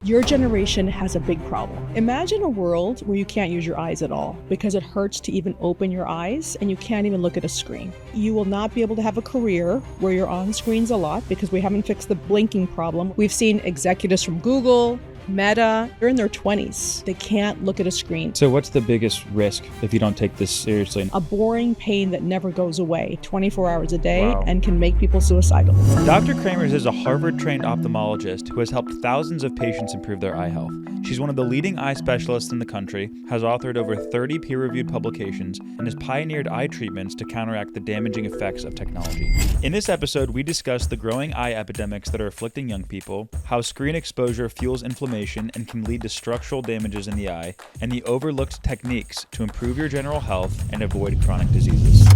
Your generation has a big problem. Imagine a world where you can't use your eyes at all because it hurts to even open your eyes and you can't even look at a screen. You will not be able to have a career where you're on screens a lot because we haven't fixed the blinking problem. We've seen executives from Google, Meta, they're in their 20s. They can't look at a screen. So what's the biggest risk if you don't take this seriously? A boring pain that never goes away 24 hours a day Wow. and can make people suicidal. Dr. Cremers is a Harvard-trained ophthalmologist who has helped thousands of patients improve their eye health. She's one of the leading eye specialists in the country, has authored over 30 peer-reviewed publications, and has pioneered eye treatments to counteract the damaging effects of technology. In this episode, we discuss the growing eye epidemics that are afflicting young people, how screen exposure fuels inflammation and can lead to structural damages in the eye, and the overlooked techniques to improve your general health and avoid chronic diseases.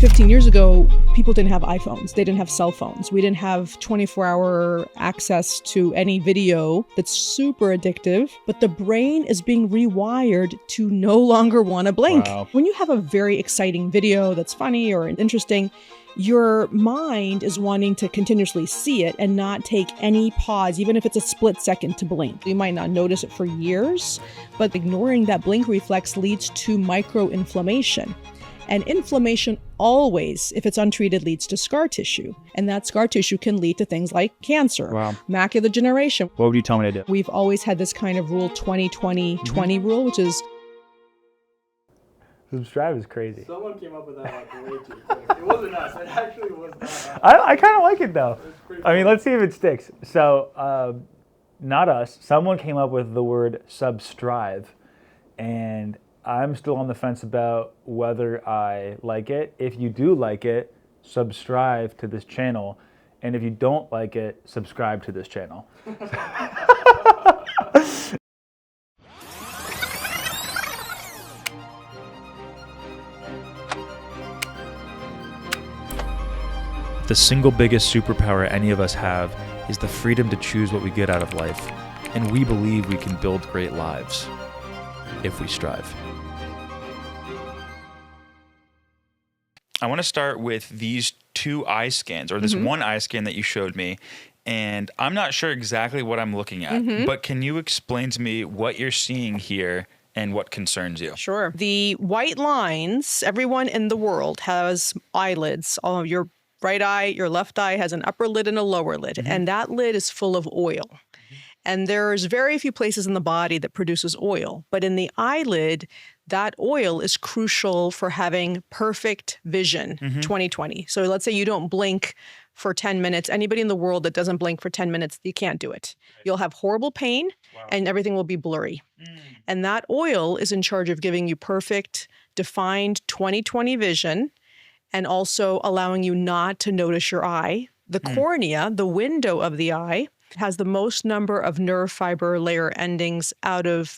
15 years ago, people didn't have iPhones. They didn't have cell phones. We didn't have 24-hour access to any video that's super addictive, but the brain is being rewired to no longer want to blink. Wow. When you have a very exciting video that's funny or interesting, your mind is wanting to continuously see it and not take any pause, even if it's a split second, to blink. You might not notice it for years, but ignoring that blink reflex leads to microinflammation. And inflammation always, if it's untreated, leads to scar tissue. And that scar tissue can lead to things like cancer, Wow. macular degeneration. What would you tell me to do? We've always had this kind of rule, 20-20-20 rule, which is Subscribe is crazy. Someone came up with that like way too quick. It wasn't us. It actually was not us. I kind of like it though. Pretty I mean, let's see if it sticks. So, not us. Someone came up with the word subscribe, and I'm still on the fence about whether I like it. If you do like it, subscribe to this channel, and if you don't like it, subscribe to this channel. The single biggest superpower any of us have is the freedom to choose what we get out of life, and we believe we can build great lives if we strive. I want to start with these two eye scans, or this one eye scan that you showed me, and I'm not sure exactly what I'm looking at, but can you explain to me what you're seeing here and what concerns you? Sure. The white lines, everyone in the world has eyelids. All of your right eye, your left eye has an upper lid and a lower lid, and that lid is full of oil. And there's very few places in the body that produces oil, but in the eyelid, that oil is crucial for having perfect vision, 20/20. So let's say you don't blink for 10 minutes. Anybody in the world that doesn't blink for 10 minutes, you can't do it. You'll have horrible pain and everything will be blurry. And that oil is in charge of giving you perfect, defined 20/20 vision, and also allowing you not to notice your eye. The cornea, the window of the eye, has the most number of nerve fiber layer endings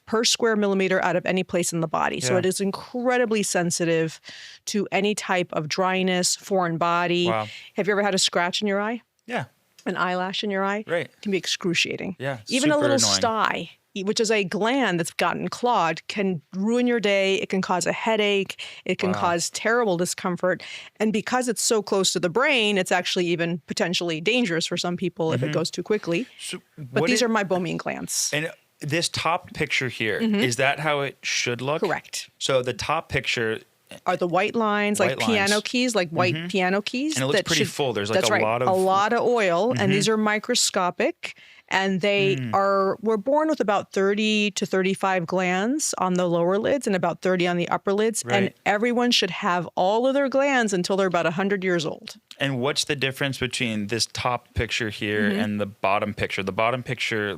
per square millimeter out of any place in the body. So it is incredibly sensitive to any type of dryness, foreign body. Wow. Have you ever had a scratch in your eye? Yeah. An eyelash in your eye? Right. It can be excruciating. Yeah, Even a super little annoying. sty, which is a gland that's gotten clogged, can ruin your day. It can cause a headache. It can cause terrible discomfort. And because it's so close to the brain, it's actually even potentially dangerous for some people if it goes too quickly. So But these are meibomian glands. And this top picture here, is that how it should look? Correct. So the top picture, Are the white lines like White piano lines. keys, like white piano keys? And it looks that pretty full. There's like that's a right, lot of- a lot of oil, and these are microscopic. And we're born with about 30 to 35 glands on the lower lids and about 30 on the upper lids. And Right. everyone should have all of their glands until they're about 100 years old. and what's the difference between this top picture here and the bottom picture? The bottom picture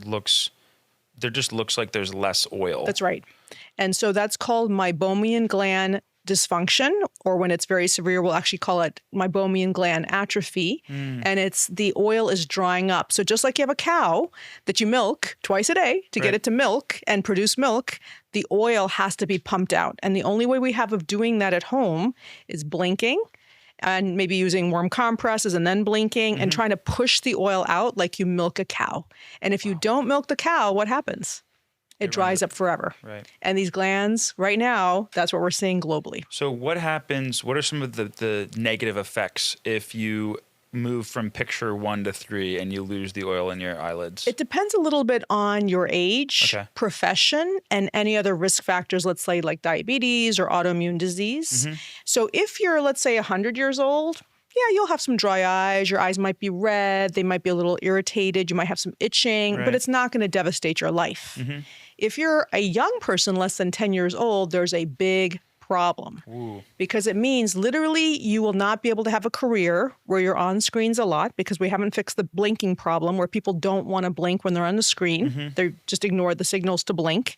just looks like there's less oil. That's right. And so that's called meibomian gland dysfunction, or when it's very severe, we'll actually call it meibomian gland atrophy. And it's the oil is drying up. So just like you have a cow that you milk twice a day to get Right. it to milk and produce milk, the oil has to be pumped out. And the only way we have of doing that at home is blinking and maybe using warm compresses and then blinking and trying to push the oil out like you milk a cow. And if you don't milk the cow, what happens? It dries up forever. Right. And these glands, right now, that's what we're seeing globally. So what happens, what are some of the negative effects if you move from picture 1 to 3 and you lose the oil in your eyelids? It depends a little bit on your age, Okay. profession, and any other risk factors, let's say like diabetes or autoimmune disease. So if you're, let's say, 100 years old, yeah, you'll have some dry eyes. Your eyes might be red. They might be a little irritated. You might have some itching, Right. but it's not going to devastate your life. If you're a young person, less than 10 years old, there's a big problem. Ooh. Because it means literally you will not be able to have a career where you're on screens a lot, because we haven't fixed the blinking problem where people don't want to blink when they're on the screen. They just ignore the signals to blink.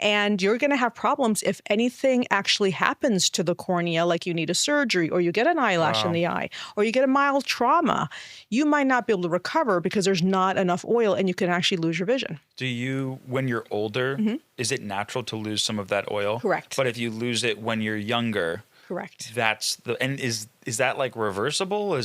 And you're going to have problems if anything actually happens to the cornea, like you need a surgery or you get an eyelash in the eye or you get a mild trauma. You might not be able to recover because there's not enough oil and you can actually lose your vision. Do you, when you're older, is it natural to lose some of that oil? Correct. But if you lose it when you're younger, Correct. and is that like reversible?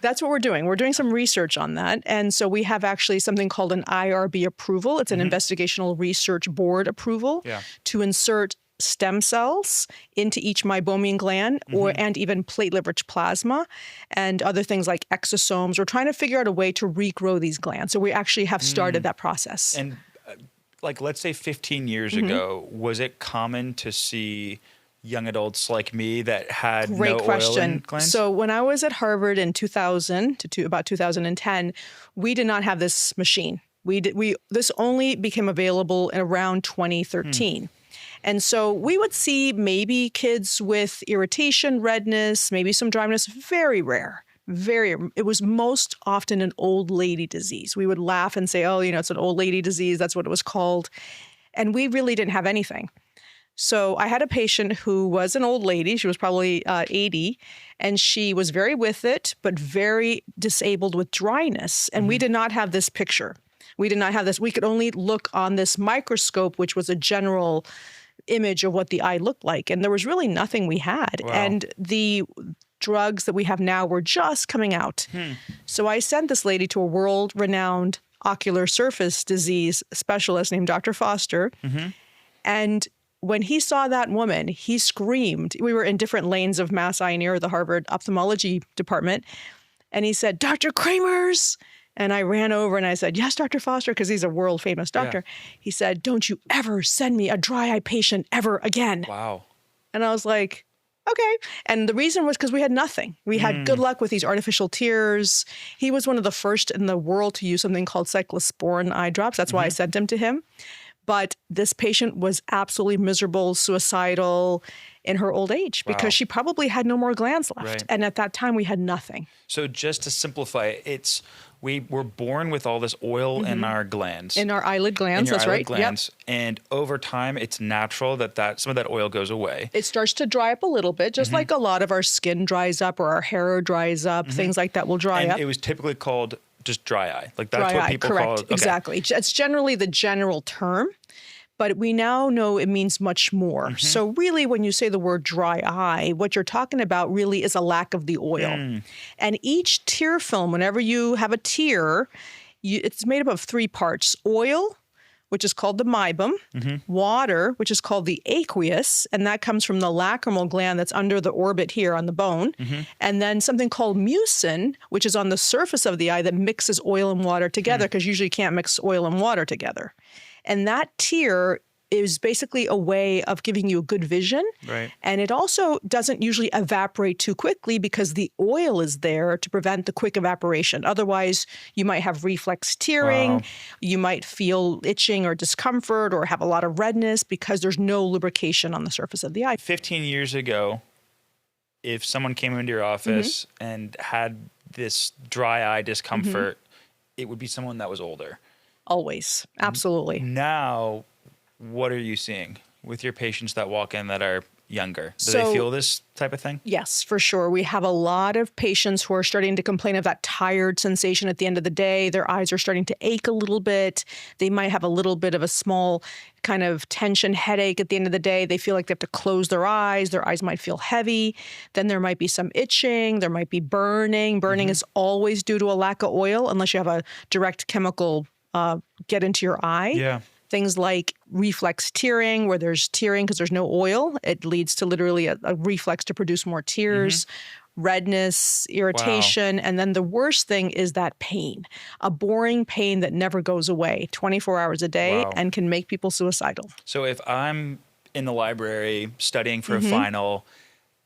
That's what we're doing. We're doing some research on that. And so we have actually something called an IRB approval. It's an investigational research board approval to insert stem cells into each meibomian gland and even platelet-rich plasma and other things like exosomes. We're trying to figure out a way to regrow these glands. So we actually have started that process. And like, let's say 15 years ago, was it common to see young adults like me that had Great no question. oil in glands? So when I was at Harvard in 2000 to about 2010, we did not have this machine. This only became available in around 2013. And so we would see maybe kids with irritation, redness, maybe some dryness, very rare. It was most often an old lady disease. We would laugh and say, oh, it's an old lady disease. That's what it was called. And we really didn't have anything. So I had a patient who was an old lady. She was probably 80, and she was very with it, but very disabled with dryness. And we did not have this picture. We did not have this. We could only look on this microscope, which was a general image of what the eye looked like. And there was really nothing we had. Wow. And the drugs that we have now were just coming out. So I sent this lady to a world-renowned ocular surface disease specialist named Dr. Foster. And when he saw that woman, he screamed. We were in different lanes of Mass Eye near the Harvard Ophthalmology department. And he said, Dr. Cremers. And I ran over and I said, yes, Dr. Foster, because he's a world famous doctor. He said, don't you ever send me a dry eye patient ever again. Wow. And I was like, okay. And the reason was because we had nothing. We had good luck with these artificial tears. He was one of the first in the world to use something called cyclosporin eye drops. That's why I sent him to him. But this patient was absolutely miserable, suicidal in her old age because she probably had no more glands left. Right. And at that time, we had nothing. So just to simplify, we were born with all this oil in our glands. In our eyelid glands, that's right. Glands. And over time, it's natural that some of that oil goes away. It starts to dry up a little bit, just like a lot of our skin dries up or our hair dries up. Things like that will dry And up. it was typically called just dry eye. Like that's Dry what eye, people correct, call it. Okay. Exactly. It's generally the general term, but we now know it means much more. So really, when you say the word dry eye, what you're talking about really is a lack of the oil. And each tear film, whenever you have a tear, it's made up of 3 parts: oil, which is called the meibum, water, which is called the aqueous, and that comes from the lacrimal gland that's under the orbit here on the bone, and then something called mucin, which is on the surface of the eye that mixes oil and water together, because usually you can't mix oil and water together. And that tear is basically a way of giving you a good vision. Right. And it also doesn't usually evaporate too quickly because the oil is there to prevent the quick evaporation. Otherwise, you might have reflex tearing. Wow. You might feel itching or discomfort or have a lot of redness because there's no lubrication on the surface of the eye. 15 years ago, if someone came into your office and had this dry eye discomfort, it would be someone that was older. Always. Absolutely. Now, what are you seeing with your patients that walk in that are younger? Do they feel this type of thing? Yes, for sure. We have a lot of patients who are starting to complain of that tired sensation at the end of the day. Their eyes are starting to ache a little bit. They might have a little bit of a small kind of tension headache at the end of the day. They feel like they have to close their eyes. Their eyes might feel heavy. Then there might be some itching. There might be burning. Burning is always due to a lack of oil unless you have a direct chemical get into your eye. Yeah. Things like reflex tearing, where there's tearing because there's no oil. It leads to literally a reflex to produce more tears. redness, irritation, and then the worst thing is that pain, a boring pain that never goes away 24 hours a day and can make people suicidal. So if I'm in the library studying for a final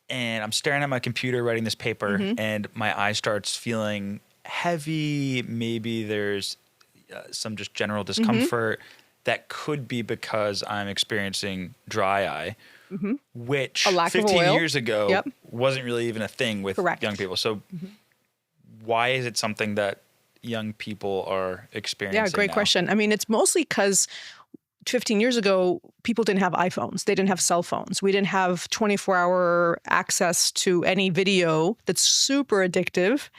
and I'm staring at my computer writing this paper and my eye starts feeling heavy, maybe there's some just general discomfort, that could be because I'm experiencing dry eye, which A lack of 15 oil. years ago Yep. wasn't really even a thing with Correct. young people. So why is it something that young people are experiencing Yeah, great now? question. I mean, it's mostly because 15 years ago, people didn't have iPhones. They didn't have cell phones. We didn't have 24-hour access to any video that's super addictive.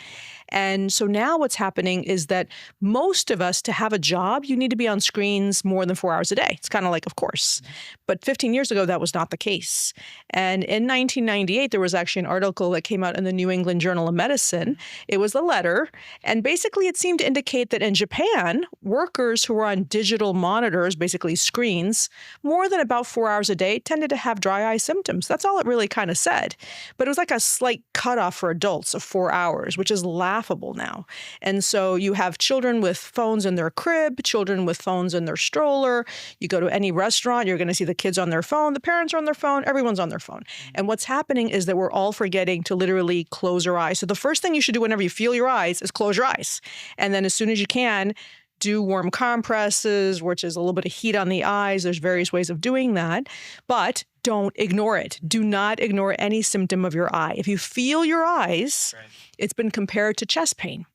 And so now what's happening is that most of us, to have a job, you need to be on screens more than 4 hours a day. It's kind of like, of course. But 15 years ago, that was not the case. And in 1998, there was actually an article that came out in the New England Journal of Medicine. It was a letter. And basically, it seemed to indicate that in Japan, workers who were on digital monitors, basically screens, more than about 4 hours a day tended to have dry eye symptoms. That's all it really kind of said. But it was like a slight cutoff for adults of 4 hours, which is laughable now. And so you have children with phones in their crib, children with phones in their stroller. You go to any restaurant, you're going to see the kids on their phone, the parents are on their phone, everyone's on their phone. And what's happening is that we're all forgetting to literally close our eyes. So the first thing you should do whenever you feel your eyes is close your eyes. And then as soon as you can, do warm compresses, which is a little bit of heat on the eyes. There's various ways of doing that, but don't ignore it. Do not ignore any symptom of your eye. If you feel your eyes, it's been compared to chest pain.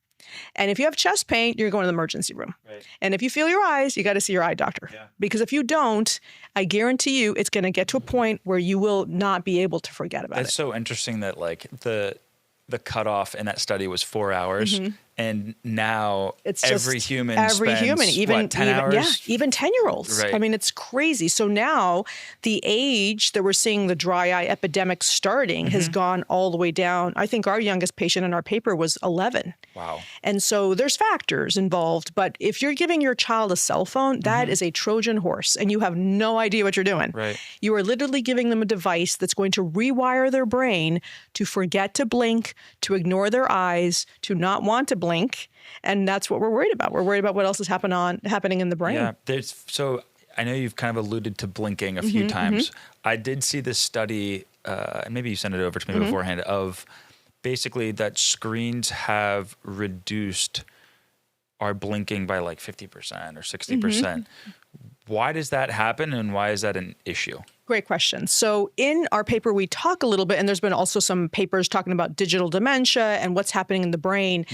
And if you have chest pain, you're going to the emergency room. Right. And if you feel your eyes, you got to see your eye doctor. Yeah. Because if you don't, I guarantee you it's going to get to a point where you will not be able to forget about That's it. so interesting that like the cutoff in that study was 4 hours, and now It's every just human every spends, human, even what, 10 even hours? yeah, even 10-year-olds. Right. I mean, it's crazy. So now the age that we're seeing the dry eye epidemic starting has gone all the way down. I think our youngest patient in our paper was 11. Wow. And so there's factors involved, but if you're giving your child a cell phone, that is a Trojan horse, and you have no idea what you're doing. Right. You are literally giving them a device that's going to rewire their brain to forget to blink, to ignore their eyes, to not want to blink. And that's what we're worried about. We're worried about what else is happening in the brain. Yeah. So I know you've kind of alluded to blinking a few times. I did see this study, and maybe you sent it over to me beforehand, of basically that screens have reduced our blinking by like 50% or 60%. Why does that happen, and why is that an issue? Great question. So in our paper, we talk a little bit, and there's been also some papers talking about digital dementia and what's happening in the brain.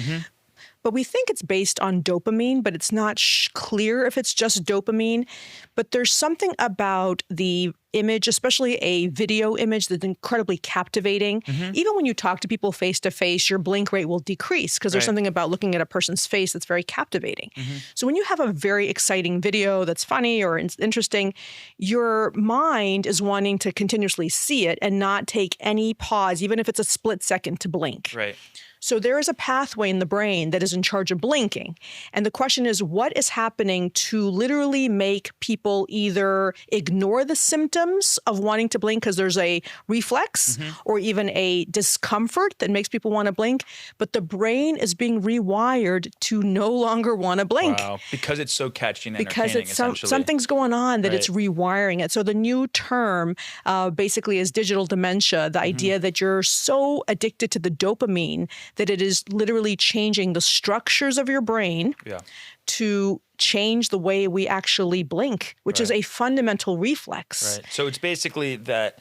But we think it's based on dopamine, but it's not clear if it's just dopamine. But there's something about the image, especially a video image, that's incredibly captivating. Even when you talk to people face to face, your blink rate will decrease because there's Right. something about looking at a person's face that's very captivating. So when you have a very exciting video that's funny or interesting, your mind is wanting to continuously see it and not take any pause, even if it's a split second, to blink. Right. So there is a pathway in the brain that is in charge of blinking. And the question is, what is happening to literally make people either ignore the symptoms of wanting to blink because there's a reflex or even a discomfort that makes people want to blink, but the brain is being rewired to no longer want to blink. Wow. Because it's so catchy and Because entertaining, it's essentially. something's going on that it's Right. rewiring it. So the new term basically is digital dementia, the idea that you're so addicted to the dopamine that it is literally changing the structures of your brain Yeah. to change the way we actually blink, which is Right. a fundamental reflex. Right. So it's basically that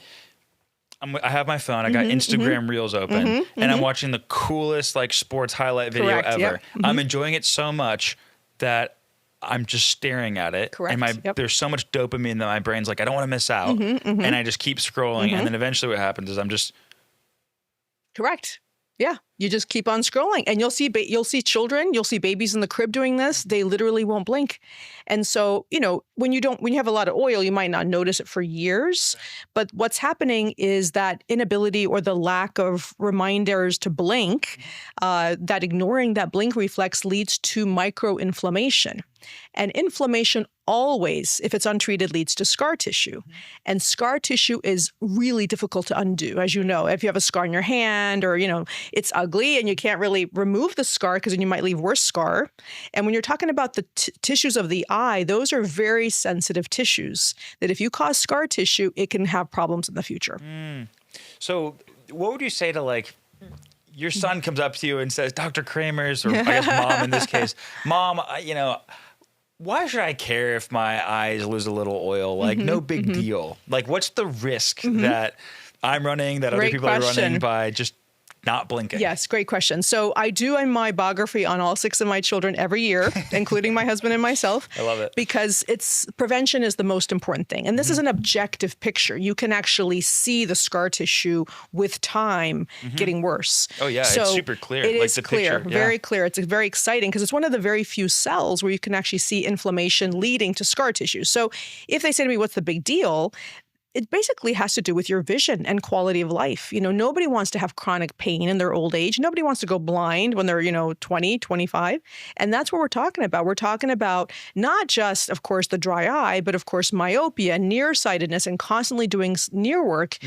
I have my phone, I got Instagram Reels open, and I'm watching the coolest like sports highlight video Correct, ever. yep. I'm enjoying it so much that I'm just staring at it. Correct, And yep. there's so much dopamine that my brain's like, I don't want to miss out. And I just keep scrolling. And then eventually what happens is I'm just, Correct. Yeah, you just keep on scrolling, and you'll see children, you'll see babies in the crib doing this. They literally won't blink, and so when you have a lot of oil, you might not notice it for years. But what's happening is that inability or the lack of reminders to blink, that ignoring that blink reflex leads to microinflammation. And inflammation always, if it's untreated, leads to scar tissue. And scar tissue is really difficult to undo. As you know, if you have a scar on your hand or, it's ugly and you can't really remove the scar because then you might leave worse scar. And when you're talking about the tissues of the eye, those are very sensitive tissues that if you cause scar tissue, it can have problems in the future. So what would you say to your son comes up to you and says, Dr. Cremers, or I guess mom in this case, Mom, why should I care if my eyes lose a little oil? No big deal. What's the risk that I'm running, that other people are running by just not blinking? Yes, great question. So I do my biography on all 6 of my children every year, including my husband and myself. I love it. Because prevention is the most important thing. And this is an objective picture. You can actually see the scar tissue with time getting worse. Oh, yeah. So it's super clear. It is the clear, picture. very clear. It's very exciting because it's one of the very few cells where you can actually see inflammation leading to scar tissue. So if they say to me, what's the big deal? It basically has to do with your vision and quality of life. Nobody wants to have chronic pain in their old age. Nobody wants to go blind when they're, 20, 25. And that's what we're talking about. We're talking about not just, of course, the dry eye, but of course, myopia, nearsightedness, and constantly doing near work.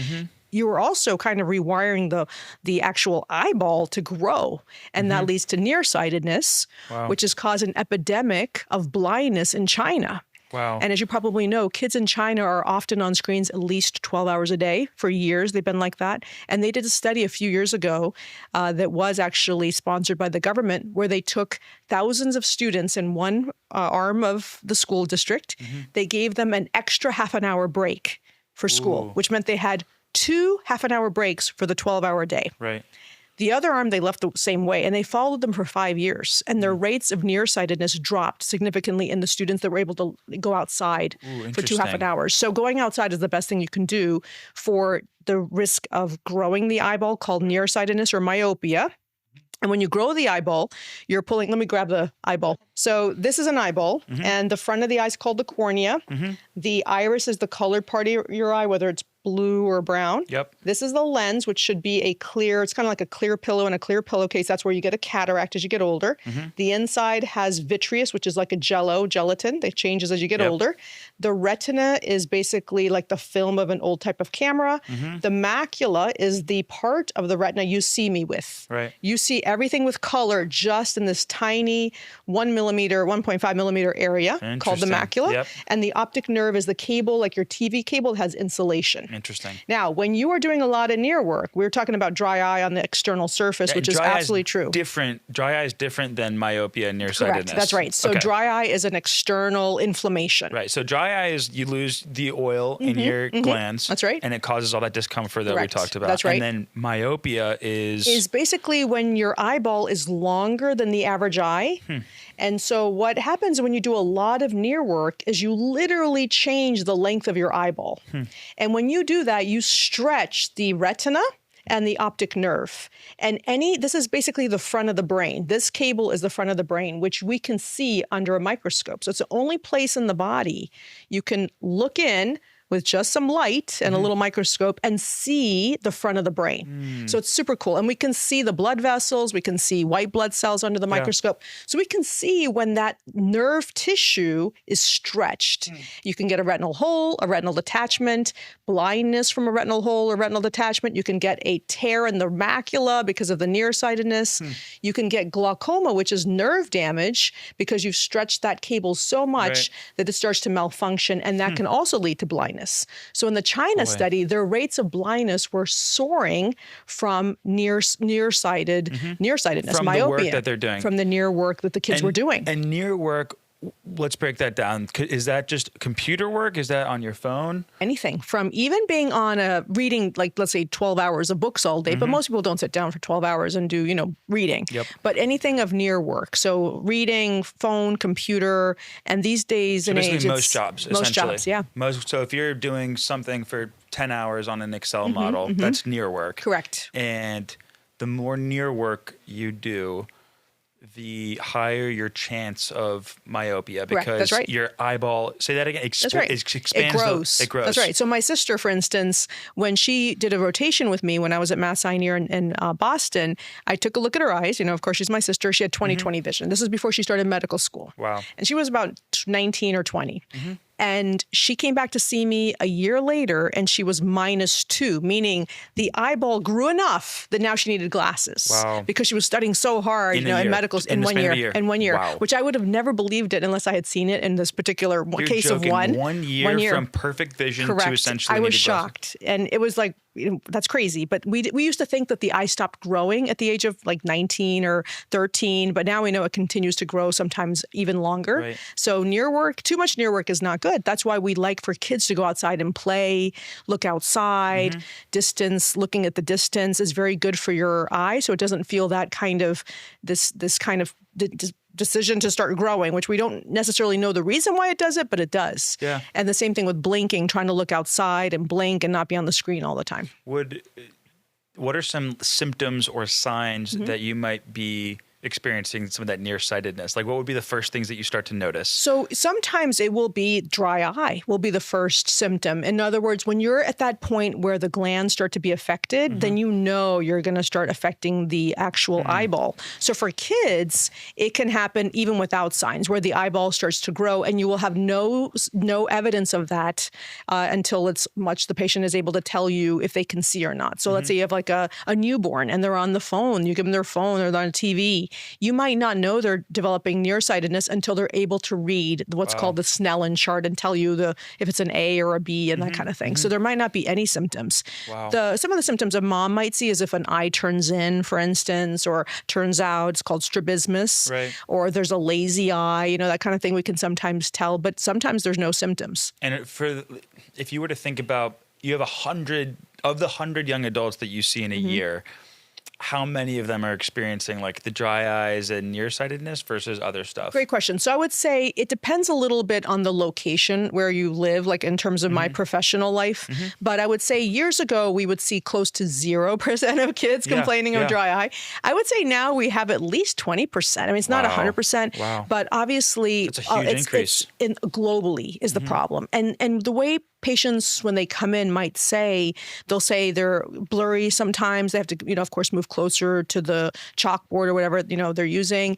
You are also kind of rewiring the actual eyeball to grow. And that leads to nearsightedness, which has caused an epidemic of blindness in China. Wow. And as you probably know, kids in China are often on screens at least 12 hours a day. For years, they've been like that. And they did a study a few years ago that was actually sponsored by the government where they took thousands of students in one arm of the school district. They gave them an extra half an hour break for school, which meant they had 2 half-an-hour breaks for the 12-hour day. Right. The other arm, they left the same way, and they followed them for 5 years. And their rates of nearsightedness dropped significantly in the students that were able to go outside for 2 half an hours. So going outside is the best thing you can do for the risk of growing the eyeball called nearsightedness or myopia. And when you grow the eyeball, you're pulling, let me grab the eyeball. So this is an eyeball, and the front of the eye is called the cornea. The iris is the colored part of your eye, whether it's blue or brown. Yep. This is the lens, which should be a clear, it's kind of like a clear pillow and a clear pillowcase. That's where you get a cataract as you get older. The inside has vitreous, which is like a gelatin that changes as you get older. The retina is basically like the film of an old type of camera. The macula is the part of the retina you see me with. Right. You see everything with color just in this tiny 1.5 millimeter area called the macula. Yep. And the optic nerve is the cable, like your TV cable, that has insulation. Interesting. Now, when you are doing a lot of near work, we're talking about dry eye on the external surface, which is absolutely true. Dry eye is different than myopia and nearsightedness. Correct. That's right. So dry eye is an external inflammation. Right. So dry eye is you lose the oil in your glands. That's right. And it causes all that discomfort that we talked about. That's right. And then myopia is basically when your eyeball is longer than the average eye. And so what happens when you do a lot of near work is you literally change the length of your eyeball. And when you do that, you stretch the retina and the optic nerve. And this is basically the front of the brain. This cable is the front of the brain, which we can see under a microscope. So it's the only place in the body you can look in with just some light and a little microscope and see the front of the brain. So it's super cool. And we can see the blood vessels. We can see white blood cells under the microscope. So we can see when that nerve tissue is stretched. You can get a retinal hole, a retinal detachment, blindness from a retinal hole or retinal detachment. You can get a tear in the macula because of the nearsightedness. You can get glaucoma, which is nerve damage because you've stretched that cable so much that it starts to malfunction. And that can also lead to blindness. So in the China study, their rates of blindness were soaring from nearsightedness, from myopia. the work that they're doing. From the near work that the kids were doing. And near work, let's break that down. Is that just computer work? Is that on your phone? Anything from even being on reading, like let's say 12 hours of books all day, but most people don't sit down for 12 hours and do, reading. But anything of near work. So reading, phone, computer, and these days So and age. most jobs, essentially. Most jobs, yeah. So if you're doing something for 10 hours on an Excel model, that's near work. Correct. And the more near work you do, the higher your chance of myopia Correct. because That's right. your eyeball, say that again, That's right. it expands. It grows. It grows. That's right. So my sister, for instance, when she did a rotation with me when I was at Mass Eye Near in Boston, I took a look at her eyes. You know, of course, she's my sister. She had 20/20 vision. This is before she started medical school. Wow. And she was about 19 or 20. And she came back to see me a year later and she was -2, meaning the eyeball grew enough that now she needed glasses. Wow. Because she was studying so hard, In you a know, in year. medical In in the 1 span of a year. year. In 1 year. Wow. Which I would have never believed it unless I had seen it in this particular You're case joking. of one. 1 year, 1 year. from perfect vision to Correct. essentially I was needed glasses. shocked. And it was like, you know, that's crazy. But we used to think that the eye stopped growing at the age of like 19 or 13. But now we know it continues to grow, sometimes even longer. Right. So near work, too much near work is not good. That's why we like for kids to go outside and play, look outside. Distance, looking at the distance is very good for your eye. So it doesn't feel that kind of, this kind of decision to start growing, which we don't necessarily know the reason why it does it, but it does. Yeah. And the same thing with blinking, trying to look outside and blink and not be on the screen all the time. What are some symptoms or signs that you might be experiencing some of that nearsightedness? Like what would be the first things that you start to notice? So sometimes it will be dry eye will be the first symptom. In other words, when you're at that point where the glands start to be affected, then you know you're going to start affecting the actual eyeball. So for kids, it can happen even without signs where the eyeball starts to grow and you will have no evidence of that until the patient is able to tell you if they can see or not. So let's say you have like a newborn and they're on the phone, you give them their phone or they're on TV. You might not know they're developing nearsightedness until they're able to read what's called the Snellen chart and tell you if it's an A or a B and that kind of thing. So there might not be any symptoms. Wow. Some of the symptoms a mom might see is if an eye turns in, for instance, or turns out, it's called strabismus, Right. or there's a lazy eye, you know, that kind of thing we can sometimes tell, but sometimes there's no symptoms. And if you were to think about, you have 100 of the 100 young adults that you see in a year, how many of them are experiencing like the dry eyes and nearsightedness versus other stuff? Great question. So I would say it depends a little bit on the location where you live, like in terms of my professional life. But I would say years ago, we would see close to 0% of kids complaining of dry eye. I would say now we have at least 20%. I mean, it's not 100%, but obviously it's a huge increase. Globally is the problem. And the way patients, when they come in, they'll say they're blurry sometimes. They have to, you know, of course, move closer to the chalkboard or whatever, you know, they're using.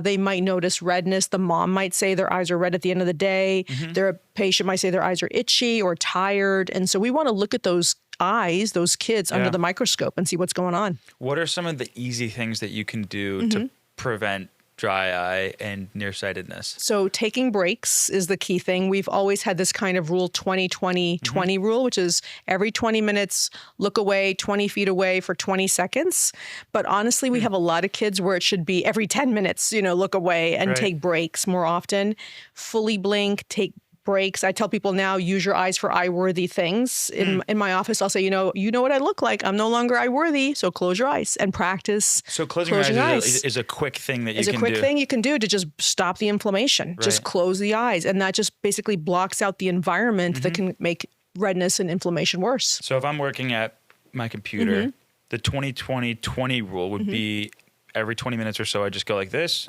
They might notice redness. The mom might say their eyes are red at the end of the day. Their patient might say their eyes are itchy or tired. And so we want to look at those eyes, those kids under the microscope and see what's going on. What are some of the easy things that you can do to prevent dry eye and nearsightedness? So taking breaks is the key thing. We've always had this kind of rule, 20-20-20 rule, which is every 20 minutes, look away 20 feet away for 20 seconds. But honestly, we have a lot of kids where it should be every 10 minutes, you know, look away and take breaks more often. Fully blink, take breaks. I tell people now, use your eyes for eye-worthy things. In my office, I'll say, you know what I look like. I'm no longer eye-worthy, so close your eyes and practice. So closing your eyes is a quick thing that you can do. It's a quick thing you can do to just stop the inflammation. Just close the eyes, and that just basically blocks out the environment that can make redness and inflammation worse. So if I'm working at my computer, the 20-20-20 rule would be every 20 minutes or so, I just go like this.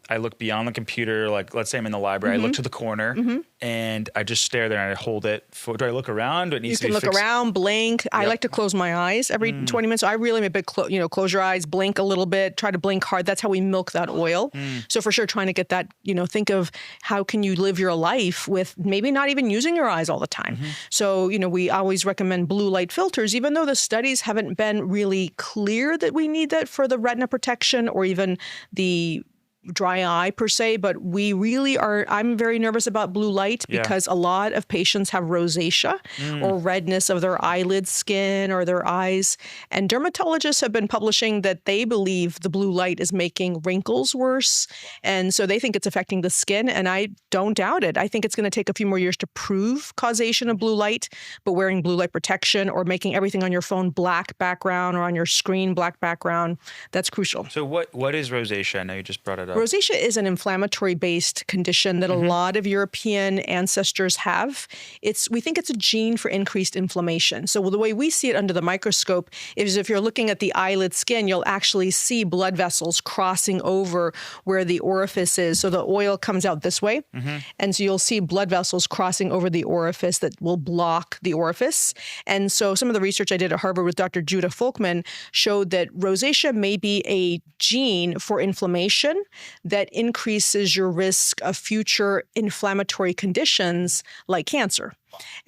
I look beyond the computer, like let's say I'm in the library, I look to the corner and I just stare there and I hold it. Do I look around? Do it needs to be You can look around, blink. I like to close my eyes every 20 minutes. So I really am a big, close your eyes, blink a little bit, try to blink hard. That's how we milk that oil. So for sure, trying to get that, think of how can you live your life with maybe not even using your eyes all the time. So, we always recommend blue light filters, even though the studies haven't been really clear that we need that for the retina protection or even the dry eye per se, but we really are, I'm very nervous about blue light because a lot of patients have rosacea or redness of their eyelid skin or their eyes. And dermatologists have been publishing that they believe the blue light is making wrinkles worse. And so they think it's affecting the skin. And I don't doubt it. I think it's going to take a few more years to prove causation of blue light, but wearing blue light protection or making everything on your phone black background or on your screen black background, that's crucial. So what is rosacea? I know you just brought it up. Rosacea is an inflammatory-based condition that a lot of European ancestors have. We think it's a gene for increased inflammation. So the way we see it under the microscope is if you're looking at the eyelid skin, you'll actually see blood vessels crossing over where the orifice is. So the oil comes out this way. And so you'll see blood vessels crossing over the orifice that will block the orifice. And so some of the research I did at Harvard with Dr. Judah Folkman showed that rosacea may be a gene for inflammation that increases your risk of future inflammatory conditions like cancer.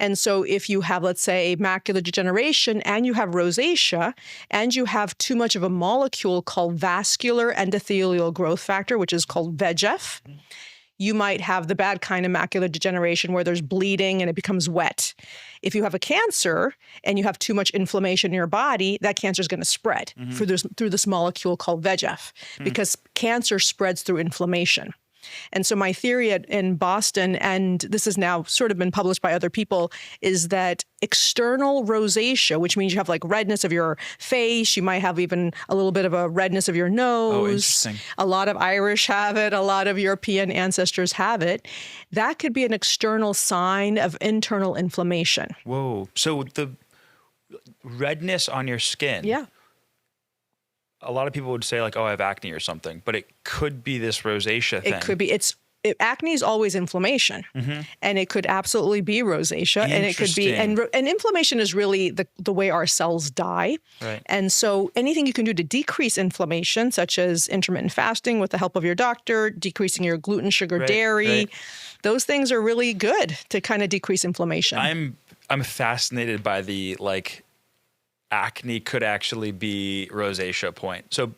And so if you have, let's say, macular degeneration and you have rosacea and you have too much of a molecule called vascular endothelial growth factor, which is called VEGF, you might have the bad kind of macular degeneration where there's bleeding and it becomes wet. If you have a cancer and you have too much inflammation in your body, that cancer is going to spread through this molecule called VEGF because cancer spreads through inflammation. And so my theory in Boston, and this has now sort of been published by other people, is that external rosacea, which means you have like redness of your face, you might have even a little bit of a redness of your nose. Oh, interesting. A lot of Irish have it. A lot of European ancestors have it. That could be an external sign of internal inflammation. Whoa. So the redness on your skin. Yeah. A lot of people would say like, oh, I have acne or something, but it could be this rosacea thing. It could be. Acne is always inflammation, and it could absolutely be rosacea, and it could be, and inflammation is really the way our cells die. Right. And so anything you can do to decrease inflammation, such as intermittent fasting with the help of your doctor, decreasing your gluten, sugar, dairy, those things are really good to kind of decrease inflammation. I'm fascinated by the like acne could actually be rosacea point. So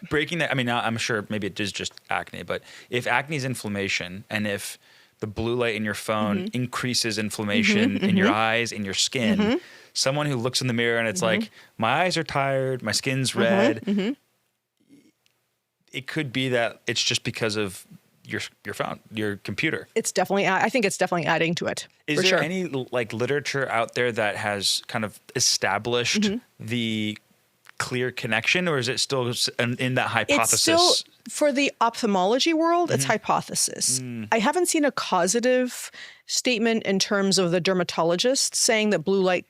breaking that, I mean, I'm sure maybe it is just acne, but if acne is inflammation and if the blue light in your phone increases inflammation in your eyes, in your skin, someone who looks in the mirror and it's like, my eyes are tired, my skin's red, it could be that it's just because of your phone, your computer. It's definitely, I think it's definitely adding to it. Is there any like literature out there that has kind of established the clear connection, or is it still in that hypothesis? It's still, for the ophthalmology world, it's hypothesis. I haven't seen a causative statement in terms of the dermatologist saying that blue light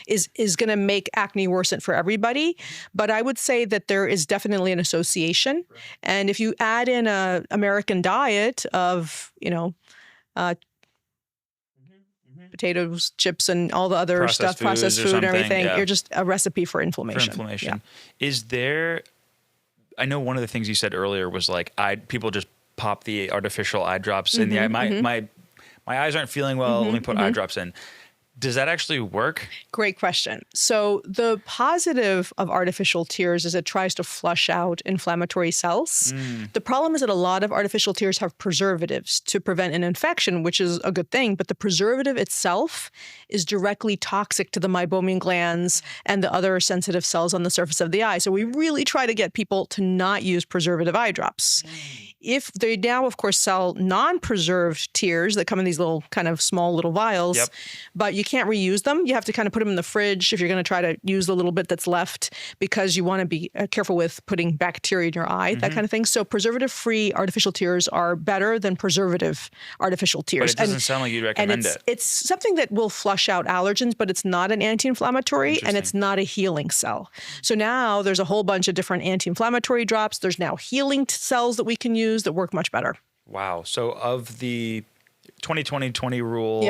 is going to make acne worsen for everybody. But I would say that there is definitely an association. Right. And if you add in a American diet of, potatoes, chips, and all the other processed food and everything, you're just a recipe for inflammation. Yeah. Is there, I know one of the things you said earlier was like people just pop the artificial eye drops in the eye. My eyes aren't feeling well. Let me put eye drops in. Does that actually work? Great question. So the positive of artificial tears is it tries to flush out inflammatory cells. The problem is that a lot of artificial tears have preservatives to prevent an infection, which is a good thing. But the preservative itself is directly toxic to the meibomian glands and the other sensitive cells on the surface of the eye. So we really try to get people to not use preservative eye drops. If they now, of course, sell non-preserved tears that come in these little kind of small little vials, but you can't reuse them. You have to kind of put them in the fridge if you're going to try to use the little bit that's left because you want to be careful with putting bacteria in your eye, that kind of thing. So preservative-free artificial tears are better than preservative artificial tears. But it doesn't sound like you'd recommend it. It's something that will flush out allergens, but it's not an anti-inflammatory and it's not a healing cell. So now there's a whole bunch of different anti-inflammatory drops. There's now healing cells that we can use that work much better. Wow. So of the 20-20-20 rule,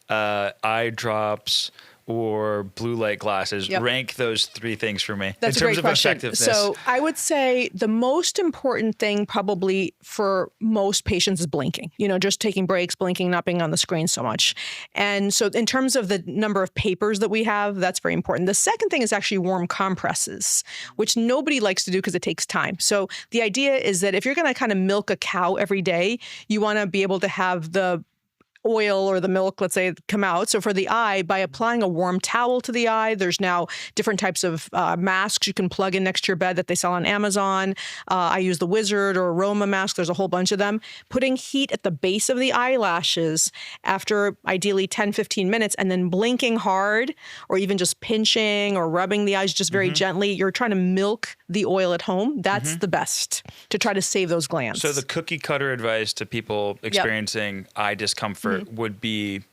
eye drops or blue light glasses, rank those three things for me That's in terms a great of question. effectiveness. So I would say the most important thing probably for most patients is blinking, just taking breaks, blinking, not being on the screen so much. And so in terms of the number of papers that we have, that's very important. The second thing is actually warm compresses, which nobody likes to do because it takes time. So the idea is that if you're going to kind of milk a cow every day, you want to be able to have the oil or the milk, let's say, come out. So for the eye, by applying a warm towel to the eye, there's now different types of masks you can plug in next to your bed that they sell on Amazon. I use the Wizard or Aroma mask. There's a whole bunch of them. Putting heat at the base of the eyelashes after ideally 10, 15 minutes, and then blinking hard, or even just pinching or rubbing the eyes just very gently. You're trying to milk the oil at home. That's the best to try to save those glands. So the cookie cutter advice to people experiencing eye discomfort would be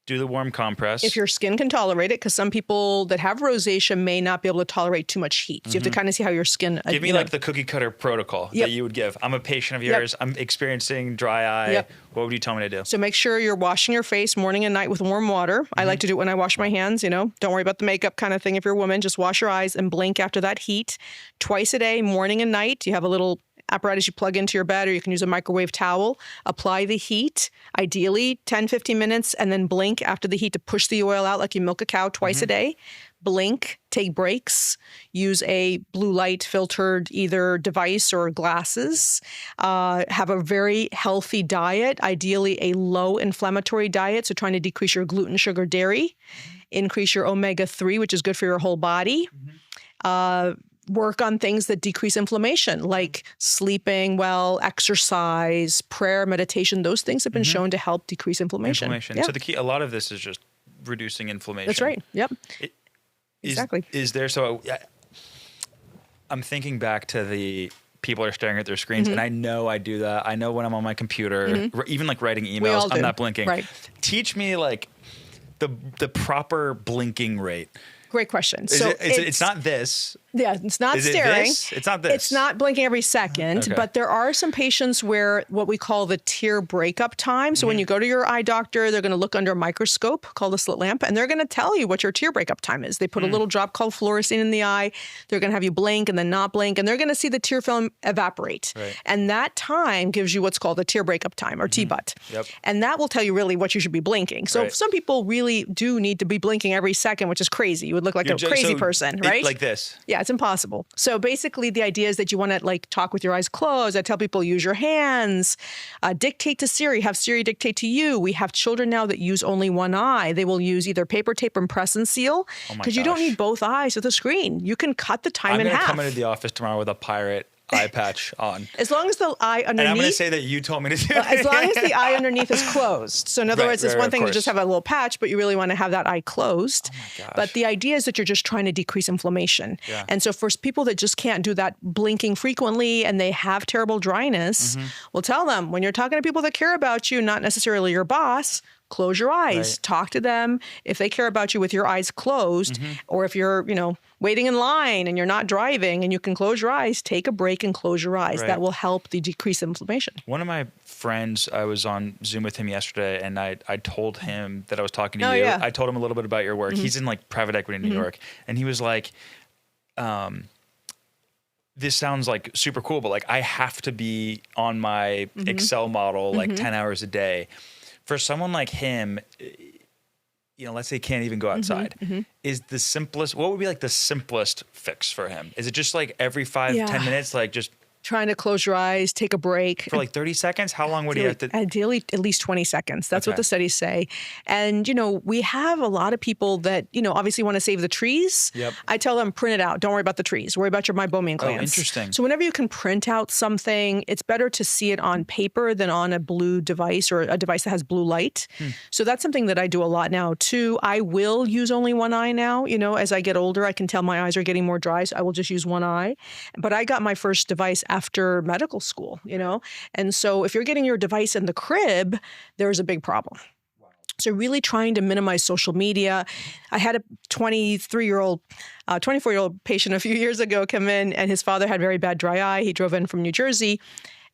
do the warm compress. If your skin can tolerate it, because some people that have rosacea may not be able to tolerate too much heat. So you have to kind of see how your skin... Give me like the cookie cutter protocol that you would give. I'm a patient of yours. I'm experiencing dry eye. What would you tell me to do? So make sure you're washing your face morning and night with warm water. I like to do it when I wash my hands, don't worry about the makeup kind of thing if you're a woman. Just wash your eyes and blink after that heat. Twice a day, morning and night. You have a little apparatus you plug into your bed, or you can use a microwave towel. Apply the heat, ideally 10, 15 minutes, and then blink after the heat to push the oil out like you milk a cow twice a day. Blink, take breaks, use a blue light filtered either device or glasses. Have a very healthy diet, ideally a low inflammatory diet, so trying to decrease your gluten, sugar, dairy. Increase your omega-3, which is good for your whole body. Work on things that decrease inflammation, like sleeping well, exercise, prayer, meditation. Those things have been shown to help decrease inflammation. Yeah. So the key, a lot of this is just reducing inflammation. That's right. Yep. Exactly. Is there, so I'm thinking back to the people are staring at their screens, and I know I do that. I know when I'm on my computer, even like writing emails, I'm not blinking. Right. Teach me like the proper blinking rate. Great question. It's not this. Yeah, it's not Is it staring. this? It's not this. It's not blinking every second, but there are some patients where what we call the tear breakup time. So when you go to your eye doctor, they're going to look under a microscope called a slit lamp, and they're going to tell you what your tear breakup time is. They put a little drop called fluorescein in the eye. They're going to have you blink and then not blink, and they're going to see the tear film evaporate. Right. And that time gives you what's called a tear breakup time, or T-butt. Yep. And that will tell you really what you should be blinking. So some people really do need to be blinking every second, which is crazy. You would look like a crazy person, right? Like this. Yeah, it's impossible. So basically the idea is that you want to like talk with your eyes closed. I tell people use your hands, dictate to Siri, have Siri dictate to you. We have children now that use only one eye. They will use either paper tape and press and seal because you don't need both eyes with the screen. You can cut the time in half. I'm going to come into the office tomorrow with a pirate eye patch on. As long as the eye underneath. And I'm going to say that you told me to do it. As long as the eye underneath is closed. So in other words, it's one thing to just have a little patch, but you really want to have that eye closed. Oh my gosh. But the idea is that you're just trying to decrease inflammation. Yeah. And so for people that just can't do that blinking frequently and they have terrible dryness, we'll tell them when you're talking to people that care about you, not necessarily your boss, close your eyes, Right. talk to them. If they care about you with your eyes closed, or if you're, waiting in line and you're not driving and you can close your eyes, take a break and close your eyes. Right. That will help the decrease inflammation. One of my friends, I was on Zoom with him yesterday, and I told him that I was talking to you. Yeah. I told him a little bit about your work. He's in like private equity in New York, and he was like, this sounds like super cool, but like I have to be on my Excel model like 10 hours a day. For someone like him, let's say he can't even go outside, is the simplest, what would be like the simplest fix for him? Is it just like every 5-10 minutes, like just trying to close your eyes, take a break. For like 30 seconds? How long would he have to? Ideally, at least 20 seconds. That's what the studies say. And, we have a lot of people that, obviously want to save the trees. Yep. I tell them, print it out. Don't worry about the trees. Worry about your meibomian glands. Oh, interesting. So whenever you can print out something, it's better to see it on paper than on a blue device or a device that has blue light. So that's something that I do a lot now, too. I will use only one eye now. As I get older, I can tell my eyes are getting more dry, so I will just use one eye. But I got my first device after medical school, And so if you're getting your device in the crib, there's a big problem. So really trying to minimize social media. I had a 24-year-old patient a few years ago come in, and his father had very bad dry eye. He drove in from New Jersey.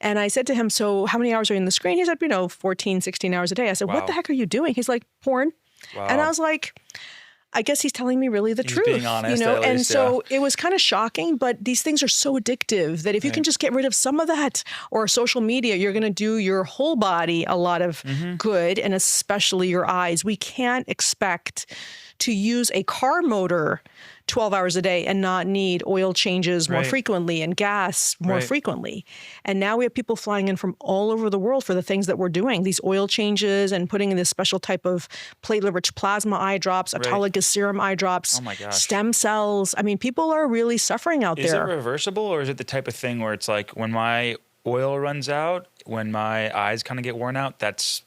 And I said to him, so how many hours are you in the screen? He said, 14, 16 hours a day. I said, what the heck are you doing? He's like, porn. Wow. And I was like, I guess he's telling me really the truth. Being honest, at least, and so it was kind of shocking, but these things are so addictive that if you can just get rid of some of that or social media, you're going to do your whole body a lot of good, and especially your eyes. We can't expect to use a car motor 12 hours a day and not need oil changes more Right. frequently and gas more Right. frequently. And now we have people flying in from all over the world for the things that we're doing, these oil changes and putting in this special type of platelet-rich plasma eye drops, Right. autologous serum eye drops, Oh my gosh. stem cells. I mean, people are really suffering out Is it there. reversible, or is it the type of thing where it's like when my oil runs out, when my eyes kind of get worn out, it's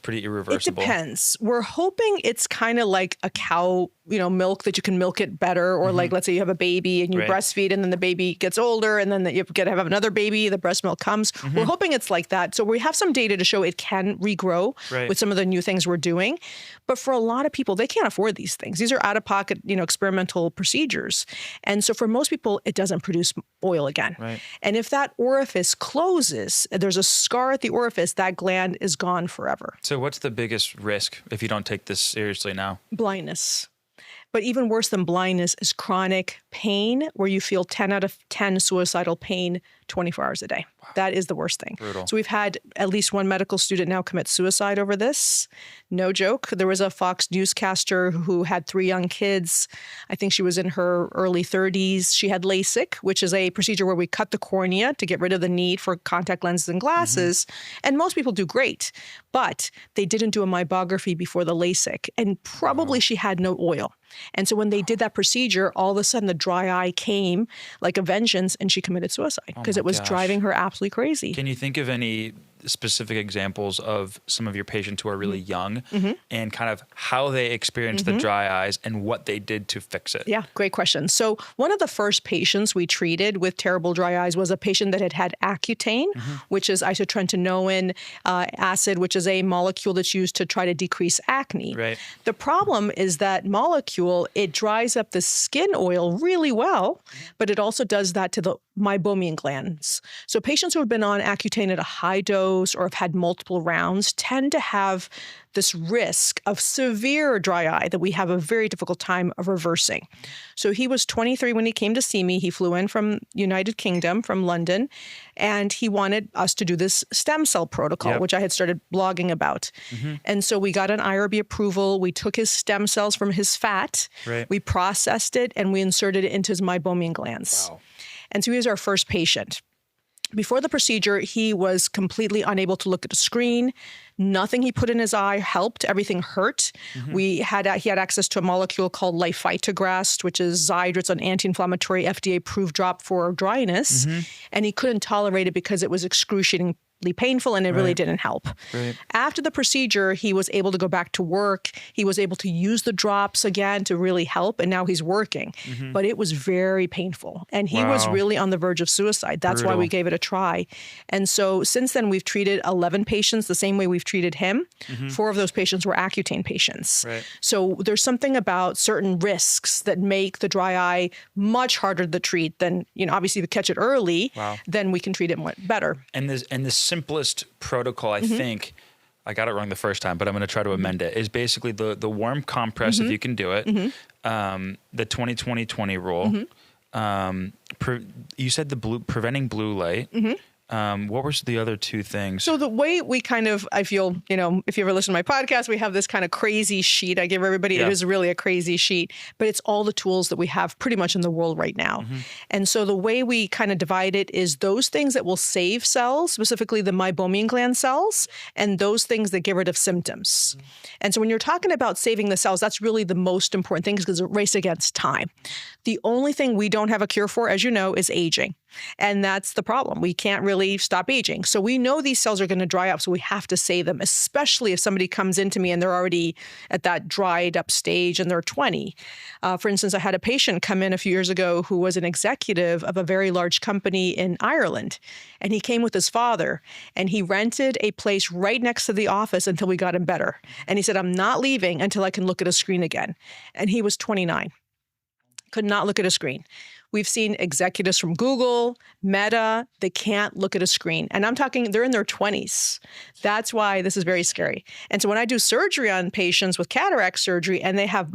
pretty It irreversible? depends. We're hoping it's kind of like a cow, milk, that you can milk it better. Or like, let's say you have a baby and you Mm-hmm. Right. breastfeed and then the baby gets older and then you get to have another baby, the breast milk comes. Mm-hmm. We're hoping it's like that. So we have some data to show it can regrow Right. with some of the new things we're doing. But for a lot of people, they can't afford these things. These are out-of-pocket, experimental procedures. And so for most people, it doesn't produce oil again. Right. And if that orifice closes, there's a scar at the orifice, that gland is gone forever. So what's the biggest risk if you don't take this seriously now? Blindness. But even worse than blindness is chronic pain, where you feel 10 out of 10 suicidal pain 24 hours a day. That is the worst thing. Brutal. So we've had at least one medical student now commit suicide over this. No joke. There was a Fox newscaster who had 3 young kids. I think she was in her early 30s. She had LASIK, which is a procedure where we cut the cornea to get rid of the need for contact lenses and glasses. And most people do great, but they didn't do a meibography before the LASIK. And probably she had no oil. And so when they did that procedure, all of a sudden the dry eye came like a vengeance and she committed suicide because my it was gosh. driving her absolutely crazy. Can you think of any specific examples of some of your patients who are really young and kind of how they experienced the dry eyes and what they did to fix it? Yeah, great question. So one of the first patients we treated with terrible dry eyes was a patient that had Accutane, which is isotretinoin acid, which is a molecule that's used to try to decrease acne. Right. The problem is that molecule, it dries up the skin oil really well, but it also does that to the meibomian glands. So patients who have been on Accutane at a high dose or have had multiple rounds tend to have this risk of severe dry eye that we have a very difficult time of reversing. So he was 23 when he came to see me. He flew in from United Kingdom, from London, and he wanted us to do this stem cell protocol, Yep. which I had started blogging about. And so we got an IRB approval. We took his stem cells from his fat, Right. we processed it, and we inserted it into his meibomian glands. Wow. And so he was our first patient. Before the procedure, he was completely unable to look at a screen. Nothing he put in his eye helped. Everything hurt. He had access to a molecule called Lifitograst, which is Xiidra. It's an anti-inflammatory FDA-approved drop for dryness. And he couldn't tolerate it because it was excruciatingly painful and it really Right. didn't help. Right. After the procedure, he was able to go back to work. He was able to use the drops again to really help, and now he's working. But it was very painful, and he was Wow. really on the verge of suicide. That's why Brutal. we gave it a try. And so since then, we've treated 11 patients the same way we've treated him. 4 of those patients were Accutane patients. Right. So there's something about certain risks that make the dry eye much harder to treat than, obviously if you catch it early, Wow. then we can treat it better. And the simplest protocol, I think, I got it wrong the first time, but I'm going to try to amend it, is basically the warm compress, if you can do it, the 20-20-20 rule. You said preventing blue light. What were the other 2 things? So the way we I feel, if you ever listen to my podcast, we have this kind of crazy sheet I give everybody. Yeah. It is really a crazy sheet, but it's all the tools that we have pretty much in the world right now. And so the way we kind of divide it is those things that will save cells, specifically the meibomian gland cells, and those things that get rid of symptoms. And so when you're talking about saving the cells, that's really the most important thing because it's a race against time. The only thing we don't have a cure for, as you know, is aging. And that's the problem. We can't really stop aging. So we know these cells are going to dry up, so we have to save them, especially if somebody comes into me and they're already at that dried up stage and they're 20. For instance, I had a patient come in a few years ago who was an executive of a very large company in Ireland. And he came with his father and he rented a place right next to the office until we got him better. And he said, I'm not leaving until I can look at a screen again. And he was 29. Could not look at a screen. We've seen executives from Google, Meta, they can't look at a screen. And I'm talking, they're in their 20s. That's why this is very scary. And so when I do surgery on patients with cataract surgery and they have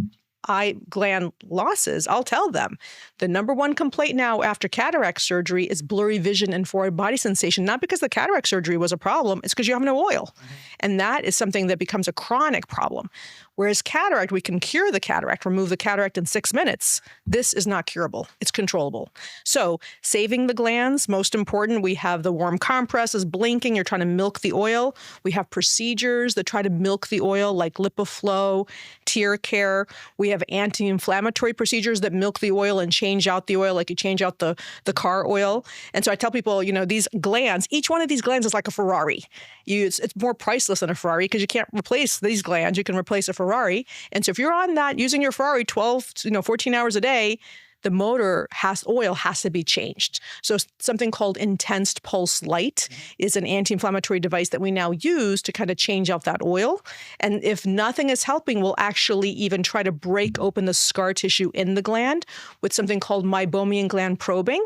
eye gland losses, I'll tell them the number one complaint now after cataract surgery is blurry vision and forehead body sensation, not because the cataract surgery was a problem, it's because you have no oil. And that is something that becomes a chronic problem. Whereas cataract, we can cure the cataract, remove the cataract in 6 minutes. This is not curable. It's controllable. So saving the glands, most important, we have the warm compresses, blinking, you're trying to milk the oil. We have procedures that try to milk the oil like LipiFlow, tear care. We have anti-inflammatory procedures that milk the oil and change out the oil like you change out the car oil. And so I tell people, these glands, each one of these glands is like a Ferrari. It's more priceless than a Ferrari because you can't replace these glands. You can replace a Ferrari. And so if you're on that, using your Ferrari 14 hours a day, the oil has to be changed. So something called intense pulse light is an anti-inflammatory device that we now use to kind of change out that oil. And if nothing is helping, we'll actually even try to break open the scar tissue in the gland with something called meibomian gland probing,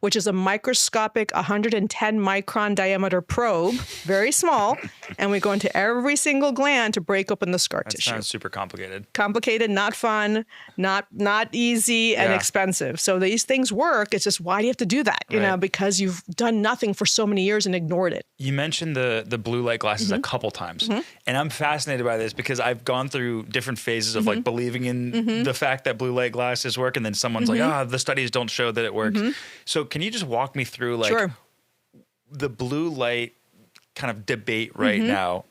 which is a microscopic 110 micron diameter probe, very small, and we go into every single gland to break open the scar tissue. That sounds super complicated. Complicated, not fun, not easy, and expensive. So these things work. It's just, why do you have to do that? Because you've done nothing for so many years and ignored it. You mentioned the blue light glasses a couple times, and I'm fascinated by this because I've gone through different phases of like believing in the fact that blue light glasses work, and then someone's like, the studies don't show that it works. So can you just walk me through the blue light kind of debate right now?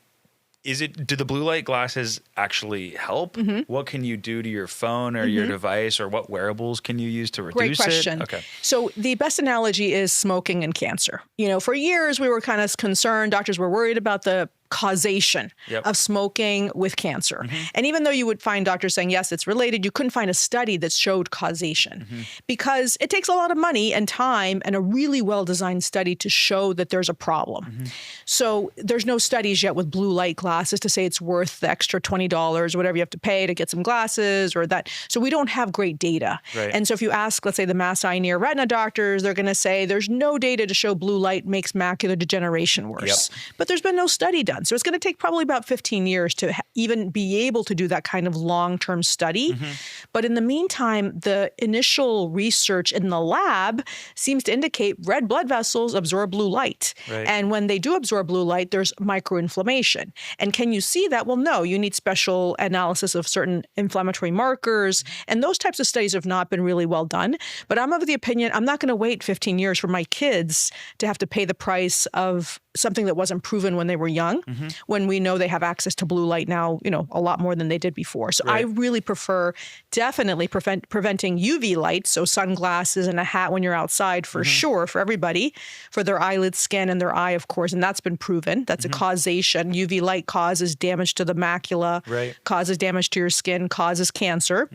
Do the blue light glasses actually help? What can you do to your phone or your device, or what wearables can you use to reduce Great question. it? Okay. So the best analogy is smoking and cancer. For years we were kind of concerned, doctors were worried about the causation of smoking with cancer. And even though you would find doctors saying, yes, it's related, you couldn't find a study that showed causation because it takes a lot of money and time and a really well-designed study to show that there's a problem. So there's no studies yet with blue light glasses to say it's worth the extra $20 or whatever you have to pay to get some glasses or that. So we don't have great data. Right. And so if you ask, let's say the Mass Eye and Ear Retina doctors, they're going to say there's no data to show blue light makes macular degeneration worse. But there's been no study done. So it's going to take probably about 15 years to even be able to do that kind of long-term study. But in the meantime, the initial research in the lab seems to indicate red blood vessels absorb blue light. And when they do absorb blue light, there's microinflammation. And can you see that? Well, no, you need special analysis of certain inflammatory markers. And those types of studies have not been really well done. But I'm of the opinion, I'm not going to wait 15 years for my kids to have to pay the price of something that wasn't proven when they were young, when we know they have access to blue light now, a lot more than they did before. So I really prefer definitely preventing UV light, so sunglasses and a hat when you're outside for sure, for everybody, for their eyelid skin and their eye, of course, and that's been proven. That's a causation. UV light causes damage to the macula, causes damage to your skin, causes cancer.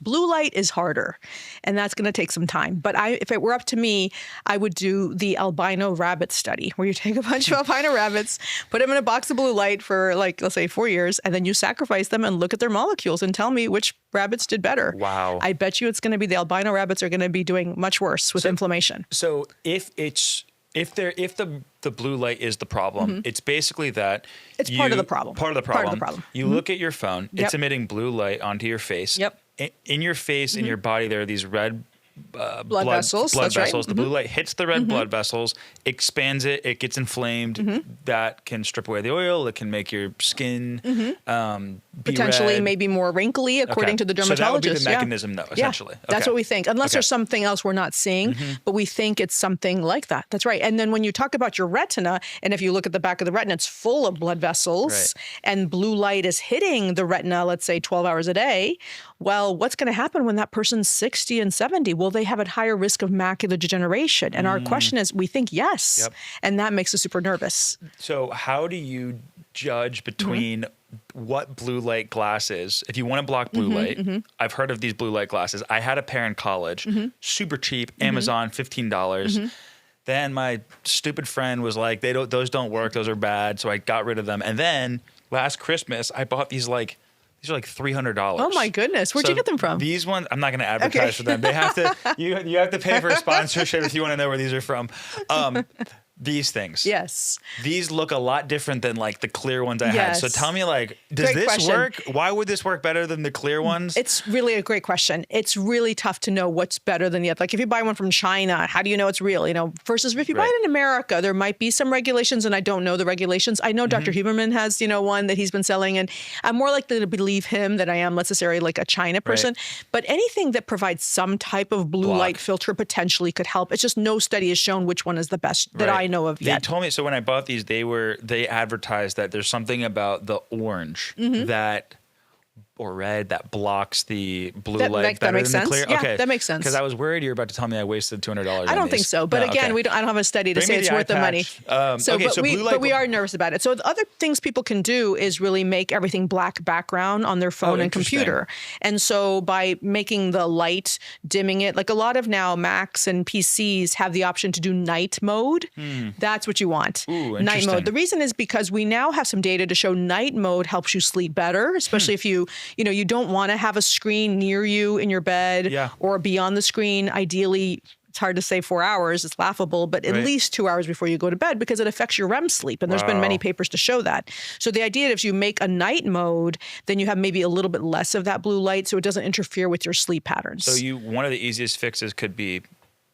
Blue light is harder, and that's going to take some time. But if it were up to me, I would do the albino rabbit study, where you take a bunch of albino rabbits, put them in a box of blue light for, let's say 4 years, and then you sacrifice them and look at their molecules and tell me which rabbits did better. Wow. I bet you it's going to be the albino rabbits are going to be doing much worse with inflammation. So if the blue light is the problem, it's basically that it's part of the problem. Part of the problem. You look at your phone, it's emitting blue light onto your face. In your face, in your body, there are these red blood vessels. The blue light hits the red blood vessels, expands it, it gets inflamed. That can strip away the oil. It can make your skin be potentially red. maybe more wrinkly, according to the dermatologist. So that would be the mechanism, though, essentially. That's what we think, unless there's something else we're not seeing, but we think it's something like that. That's right. And then when you talk about your retina, and if you look at the back of the retina, it's full of blood vessels, and blue light is hitting the retina, let's say 12 hours a day. Well, what's going to happen when that person's 60 and 70? Will they have a higher risk of macular degeneration? And our question is, we think yes. And that makes us super nervous. So how do you judge between what blue light glasses, if you want to block blue light, I've heard of these blue light glasses. I had a pair in college, super cheap, Amazon, $15. Then my stupid friend was like, those don't work, those are bad. So I got rid of them. And then last Christmas, I bought these are like $300. Oh my goodness. Where'd you get them from? These ones, I'm not going to advertise for them. They have to, you have to pay for a sponsorship if you want to know where these are from. these things. Yes. These look a lot different than like the clear ones I had. So Yes. tell me, like, does Great this question. work? Why would this work better than the clear ones? It's really a great question. It's really tough to know what's better than the other. Like if you buy one from China, how do you know it's real? You know, versus if you buy Right. it in America, there might be some regulations, and I don't know the regulations. I know Dr. Huberman has, one that he's been selling, and I'm more likely to believe him than I am necessarily like a China person. But anything that provides some type of blue light filter potentially could help. It's just no study has shown which one is the best that I know of They yet. told me, so when I bought these, they advertised that there's something about the orange that, or red, that blocks the blue light better makes than the sense. clear. Yeah, Okay. that makes sense. Because I was worried you were about to tell me I wasted $200 I don't think so. But again, I don't have a study to Bring say me it's the worth the eye money. patch. Okay, so blue light- But we are nervous about it. So the other things people can do is really make everything black background on their phone and interesting. computer. And so by making the light, dimming it, like a lot of now Macs and PCs have the option to do night mode. That's what you want. Ooh, Night interesting. mode. The reason is because we now have some data to show night mode helps you sleep better, especially if you don't want to have a screen near you in your bed or be on the screen. Ideally, it's hard to say 4 hours, it's laughable, but at least 2 hours before you go to bed because it affects your REM sleep. And there's been many papers to show that. So the idea is you make a night mode, then you have maybe a little bit less of that blue light so it doesn't interfere with your sleep patterns. So one of the easiest fixes could be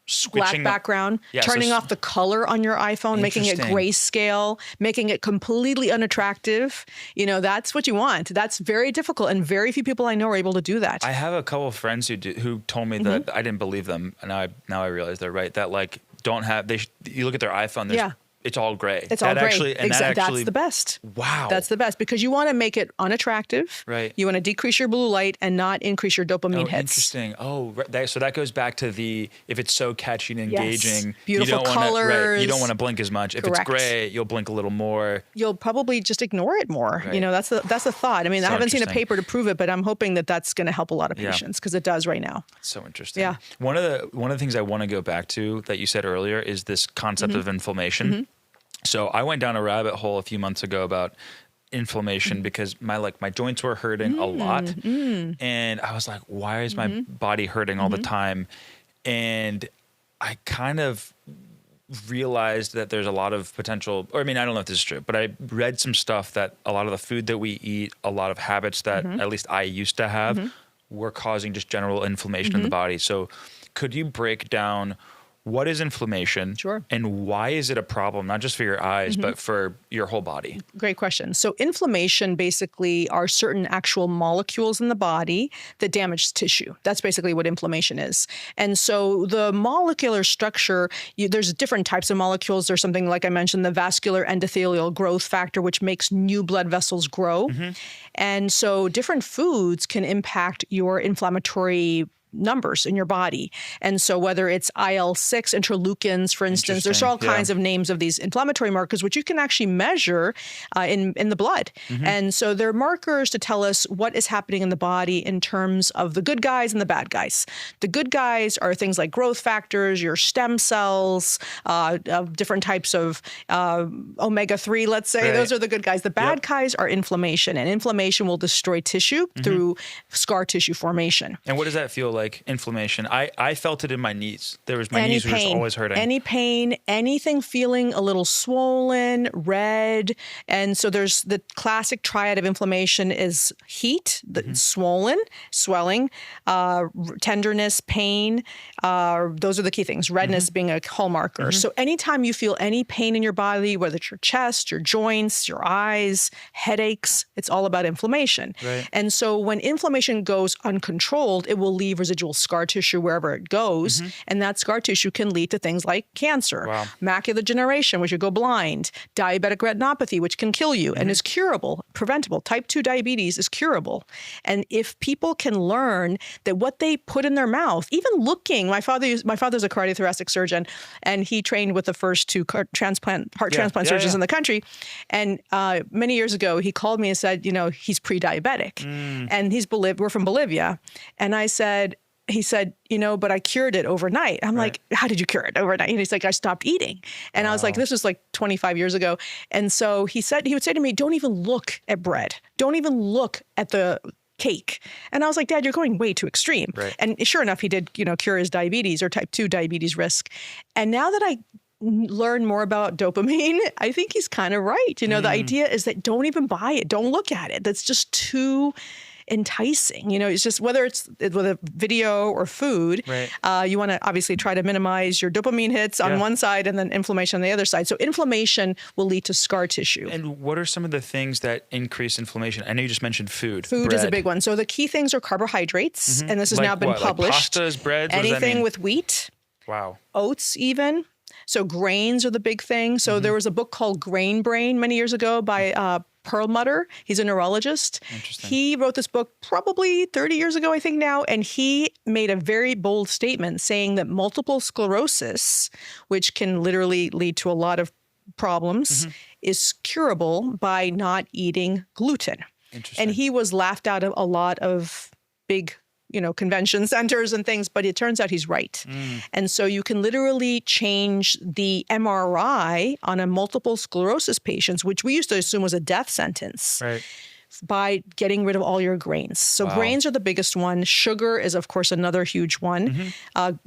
switching black background, turning off the color on your iPhone, making it Interesting. grayscale, making it completely unattractive. That's what you want. That's very difficult, and very few people I know are able to do that. I have a couple of friends who told me that I didn't believe them, and now I realize they're right. That like don't have you look at their iPhone, it's all gray. It's all gray. Exactly. That's the best. Wow. That's the best because you want to make it unattractive. Right. You want to decrease your blue light and not increase your dopamine hits. Interesting. Oh, so that goes back to if it's so catchy and engaging, Beautiful you don't colors. you don't want to blink as much. If it's Correct. gray, you'll blink a little more. You'll probably just ignore it more. Right. That's the thought. I mean, So I haven't seen a interesting. paper to prove it, but I'm hoping that that's going to help a lot of patients because it does right now. So interesting. Yeah. One of the things I want to go back to that you said earlier is this concept of inflammation. So I went down a rabbit hole a few months ago about inflammation because my joints were hurting a lot, and I was like, why is my body hurting all the time? And I kind of realized that there's a lot of potential, or I mean, I don't know if this is true, but I read some stuff that a lot of the food that we eat, a lot of habits that at least I used to have were causing just general inflammation in the body. So could you break down what is inflammation? Sure. And why is it a problem, not just for your eyes, but for your whole body? Great question. So inflammation basically are certain actual molecules in the body that damage tissue. That's basically what inflammation is. And so the molecular structure, there's different types of molecules. There's something like I mentioned, the vascular endothelial growth factor, which makes new blood vessels grow. And so different foods can impact your inflammatory numbers in your body. And so whether it's IL-6 interleukins, for instance, there's all kinds of names of these inflammatory markers, which you can actually measure in the blood. And so they're markers to tell us what is happening in the body in terms of the good guys and the bad guys. The good guys are things like growth factors, your stem cells, different types of omega-3, let's say. Those are the good guys. The bad guys are inflammation, and inflammation will destroy tissue through scar tissue formation. And what does that feel like, inflammation? I felt it in my knees. My knees were just always hurting. Any pain, anything feeling a little swollen, red. And so there's the classic triad of inflammation is heat, swollen, swelling, tenderness, pain. Those are the key things. Redness being a hallmarker. So anytime you feel any pain in your body, whether it's your chest, your joints, your eyes, headaches, it's all about inflammation. Right. And so when inflammation goes uncontrolled, it will leave residual scar tissue wherever it goes. And that scar tissue can lead to things like cancer, macular degeneration, which you go blind, diabetic retinopathy, which can kill you and is curable, preventable. Type 2 diabetes is curable. And if people can learn that what they put in their mouth, even looking, my father's a cardiothoracic surgeon, and he trained with the first two heart transplant surgeons in the country. And many years ago, he called me and said, he's pre-diabetic. And we're from Bolivia. And he said, but I cured it overnight. I'm like, how did you cure it overnight? And he's like, I stopped eating. And I was like, this was like 25 years ago. And so he would say to me, don't even look at bread. Don't even look at the cake. And I was like, Dad, you're going way too extreme. Right. And sure enough, he did, cure his diabetes or type 2 diabetes risk. And now that I learn more about dopamine, I think he's kind of right. The idea is that don't even buy it. Don't look at it. That's just too enticing. It's just whether it's with a video or food, Right. you want to obviously try to minimize your dopamine hits on one side and then inflammation on the other side. So inflammation will lead to scar tissue. And what are some of the things that increase inflammation? I know you just mentioned food. Food is a bread. big one. So the key things are carbohydrates, and this has Like now been what? published. Like pastas, breads? What does that Anything mean? with wheat, Wow. oats even. So grains are the big thing. So there was a book called Grain Brain many years ago by Perlmutter. He's a neurologist. Interesting. He wrote this book probably 30 years ago, I think now, and he made a very bold statement saying that multiple sclerosis, which can literally lead to a lot of problems, is curable by not eating gluten. Interesting. And he was laughed out of a lot of big convention centers and things, but it turns out he's right. And so you can literally change the MRI on a multiple sclerosis patients, which we used to assume was a death sentence, Right. by getting rid of all your grains. So grains are the biggest one. Sugar is, of course, another huge one.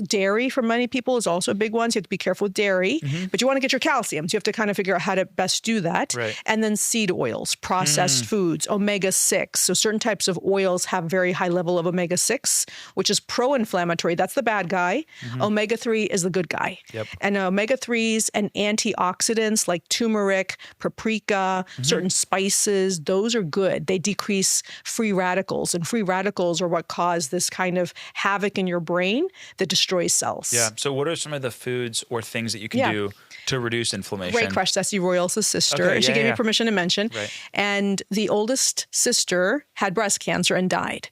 Dairy for many people is also a big one. So you have to be careful with dairy, but you want to get your calcium. So you have to kind of figure out how to best do that. Right. And then seed oils, processed foods, omega-6. So certain types of oils have very high level of omega-6, which is pro-inflammatory. That's the bad guy. Omega-3 is the good guy. Yep. And omega-3s and antioxidants like turmeric, paprika, certain spices, those are good. They decrease free radicals, and free radicals are what cause this kind of havoc in your brain that destroys cells. Yeah. So what are some of the foods or things that you can do to reduce inflammation? Ray crushed Ceci Royals' sister, Okay, and she yeah, gave me yeah. permission to mention. Right. And the oldest sister had breast cancer and died.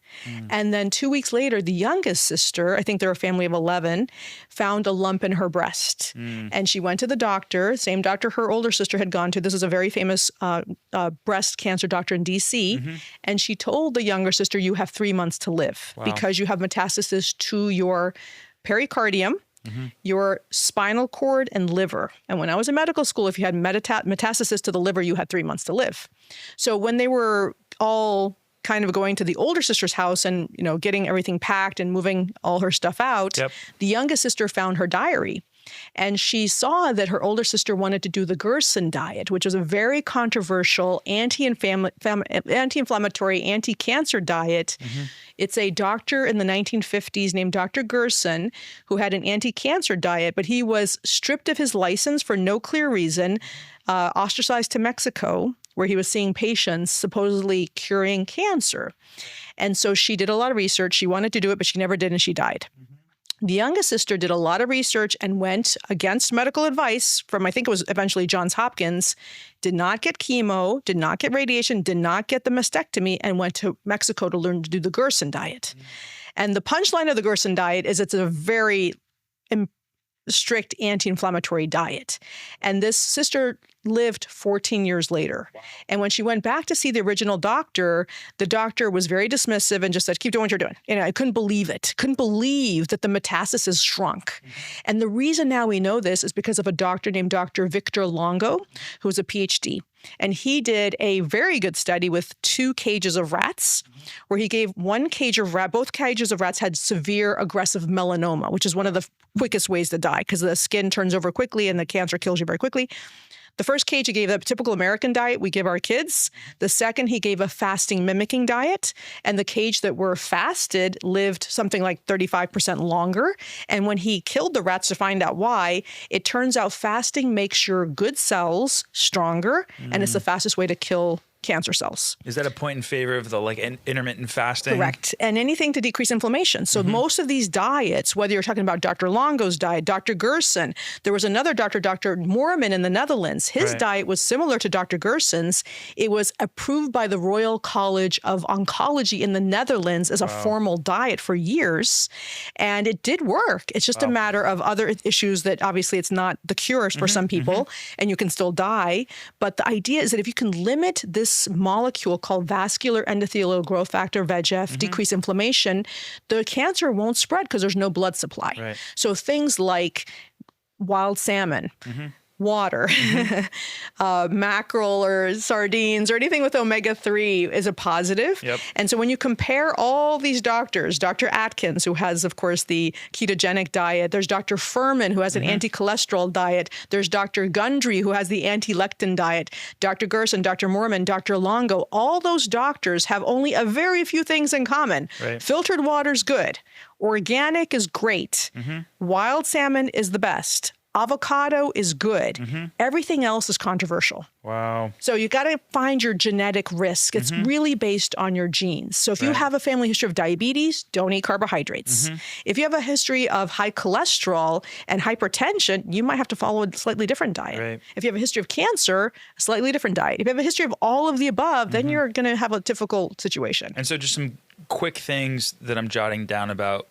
And then 2 weeks later, the youngest sister, I think they're a family of 11, found a lump in her breast. And she went to the doctor, same doctor her older sister had gone to. This is a very famous breast cancer doctor in D.C. And she told the younger sister, you have 3 months to live because you have metastasis to your pericardium, your spinal cord, and liver. And when I was in medical school, if you had metastasis to the liver, you had 3 months to live. So when they were all kind of going to the older sister's house and, getting everything packed and moving all her stuff out, the youngest sister found her diary. And she saw that her older sister wanted to do the Gerson diet, which was a very controversial anti-inflammatory, anti-cancer diet. It's a doctor in the 1950s named Dr. Gerson who had an anti-cancer diet, but he was stripped of his license for no clear reason, ostracized to Mexico, where he was seeing patients supposedly curing cancer. And so she did a lot of research. She wanted to do it, but she never did, and she died. The youngest sister did a lot of research and went against medical advice from, I think it was eventually Johns Hopkins, did not get chemo, did not get radiation, did not get the mastectomy, and went to Mexico to learn to do the Gerson diet. And the punchline of the Gerson diet is it's a very strict anti-inflammatory diet. And this sister lived 14 years later. And when she went back to see the original doctor, the doctor was very dismissive and just said, keep doing what you're doing. I couldn't believe it. Couldn't believe that the metastasis shrunk. And the reason now we know this is because of a doctor named Dr. Victor Longo, who's a PhD. And he did a very good study with 2 cages of rats, where he gave one cage of rat. Both cages of rats had severe aggressive melanoma, which is one of the quickest ways to die because the skin turns over quickly and the cancer kills you very quickly. The first cage, he gave a typical American diet we give our kids. The second, he gave a fasting mimicking diet. And the cage that were fasted lived something like 35% longer. And when he killed the rats to find out why, it turns out fasting makes your good cells stronger. And it's the fastest way to kill cancer cells. Is that a point in favor of the intermittent fasting? Correct. And anything to decrease inflammation. So most of these diets, whether you're talking about Dr. Longo's diet, Dr. Gerson, there was another doctor, Dr. Moorman in the Netherlands. His diet was similar to Dr. Gerson's. It was approved by the Royal College of Oncology in the Netherlands as a formal diet for years. And it did work. It's just a matter of other issues that obviously it's not the cure for some people and you can still die. But the idea is that if you can limit this molecule called vascular endothelial growth factor, VEGF, decrease inflammation, the cancer won't spread because there's no blood supply. So things like wild salmon, water, mackerel or sardines or anything with omega-3 is a positive. Yep. And so when you compare all these doctors, Dr. Atkins, who has, of course, the ketogenic diet, there's Dr. Furman, who has an anti-cholesterol diet, there's Dr. Gundry, who has the anti-lectin diet, Dr. Gerson, Dr. Mormon, Dr. Longo, all those doctors have only a very few things in common. Right. Filtered water's good. Organic is great. Wild salmon is the best. Avocado is good. Everything else is controversial. Wow. So you got to find your genetic risk. It's really based on your genes. So if you have a family history of diabetes, don't eat carbohydrates. If you have a history of high cholesterol and hypertension, you might have to follow a slightly different diet. Right. If you have a history of cancer, a slightly different diet. If you have a history of all of the above, then you're going to have a difficult situation. And so just some quick things that I'm jotting down about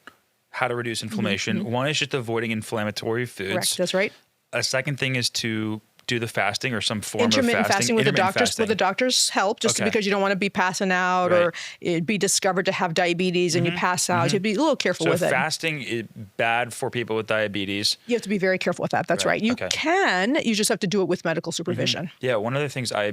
how to reduce inflammation. One is just avoiding inflammatory foods. Correct. That's right. A second thing is to do the fasting or some form Intermittent of fasting. with the Intermittent doctors, fasting. with the doctor's help, just Okay. because you don't want to be passing out or it'd be discovered to have diabetes and you pass out. You have to be a little careful So with it. fasting is bad for people with diabetes. You have to be very careful with that. That's right. You Okay. can, you just have to do it with medical supervision. Yeah, one of the things I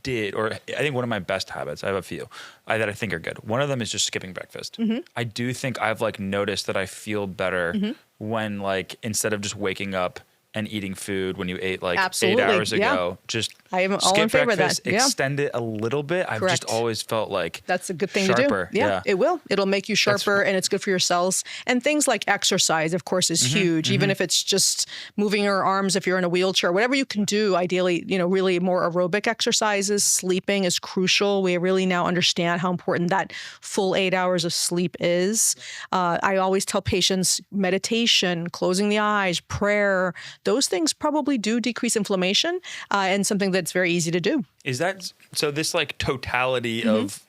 did, or I think one of my best habits, I have a few that I think are good. One of them is just skipping breakfast. I do think I've like noticed that I feel better when like instead of just waking up and eating food when you ate like Absolutely, 8 hours yeah. ago, just I am all skip in favor of that, breakfast, yeah. extend it a little bit. I've just Correct. always felt like That's a good thing sharper. to do. Yeah, it will. It'll make you sharper and it's good for your cells. And things like exercise, of course, is huge. Even if it's just moving your arms, if you're in a wheelchair, whatever you can do, ideally, really more aerobic exercises. Sleeping is crucial. We really now understand how important that full 8 hours of sleep is. I always tell patients meditation, closing the eyes, prayer, those things probably do decrease inflammation and something that's very easy to do. Is that so? This like totality of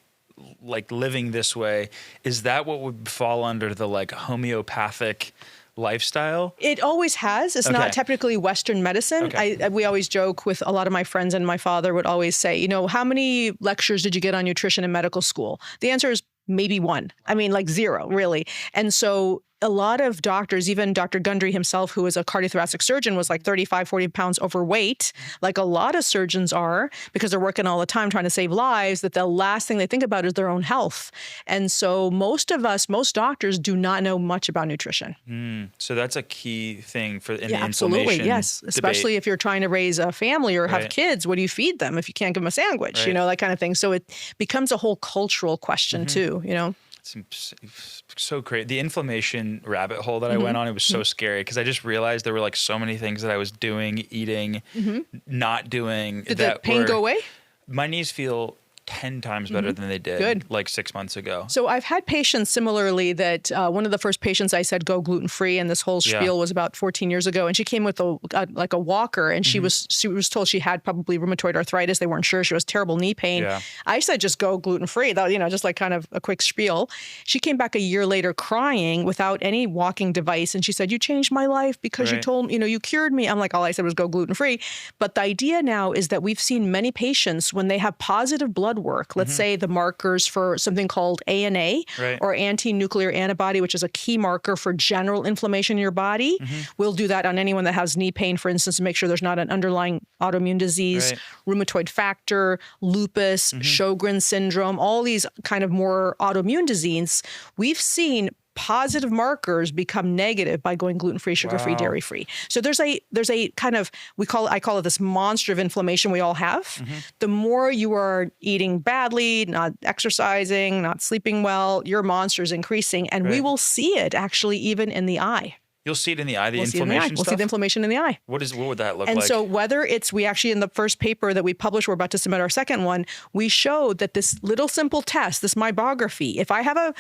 like living this way, is that what would fall under the like homeopathic lifestyle? It always has. It's Okay. not typically Western medicine. Okay. We always joke with a lot of my friends, and my father would always say, how many lectures did you get on nutrition in medical school? The answer is maybe one. I mean, like zero, really. And so a lot of doctors, even Dr. Gundry himself, who is a cardiothoracic surgeon, was like 35, 40 pounds overweight, like a lot of surgeons are, because they're working all the time trying to save lives, that the last thing they think about is their own health. And so most doctors do not know much about nutrition. So that's a key thing for in the Absolutely, inflammation yes. Especially if you're trying to raise a family or have Right. kids, what do you feed them if you can't give them a sandwich, Right. that kind of thing. So it becomes a whole cultural question too, It's so great. The inflammation rabbit hole that I went on, it was so scary because I just realized there were like so many things that I was doing, eating, not doing. Did the pain go away? My knees feel 10 times better than they did Good. like 6 months ago. So I've had patients similarly that one of the first patients I said go gluten-free, and this whole spiel was about 14 years ago. And she came with a walker, and she was told she had probably rheumatoid arthritis. They weren't sure. She was terrible knee pain. Yeah. I said just go gluten-free. That, just like kind of a quick spiel. She came back a year later crying without any walking device, and she said, "You changed my life because you Right. told you cured me." I'm like, all I said was go gluten-free. But the idea now is that we've seen many patients when they have positive blood work, let's say the markers for something called ANA Right. or anti-nuclear antibody, which is a key marker for general inflammation in your body. We'll do that on anyone that has knee pain, for instance, to make sure there's not an underlying autoimmune disease, rheumatoid factor, lupus, Sjogren's syndrome, all these kind of more autoimmune diseases. We've seen positive markers become negative by going gluten-free, sugar-free, Wow. dairy-free. So there's a kind of, I call it this monster of inflammation we all have. The more you are eating badly, not exercising, not sleeping well, your monster is increasing, and we Right. will see it actually even in the eye. You'll see it in the eye, the We'll see it in the eye. inflammation We'll see stuff. the inflammation in the eye. What would that look And like? so whether we actually in the first paper that we published, we're about to submit our second one, we showed that this little simple test, this mybography, if I have a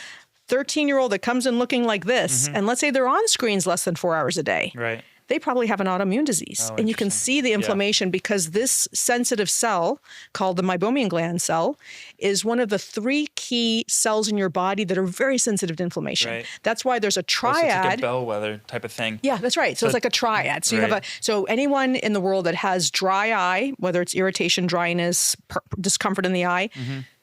13-year-old that comes in looking like this, and let's say they're on screens less than 4 hours a day, Right. they probably have an autoimmune disease. Oh, And you can interesting. see the inflammation because this sensitive cell called the meibomian gland cell is one of the 3 key cells in your body that are very sensitive to inflammation. Right. That's why there's a Oh, so it's triad. like a bellwether type of thing. Yeah, that's right. So it's like a triad. So you have Right. so anyone in the world that has dry eye, whether it's irritation, dryness, discomfort in the eye,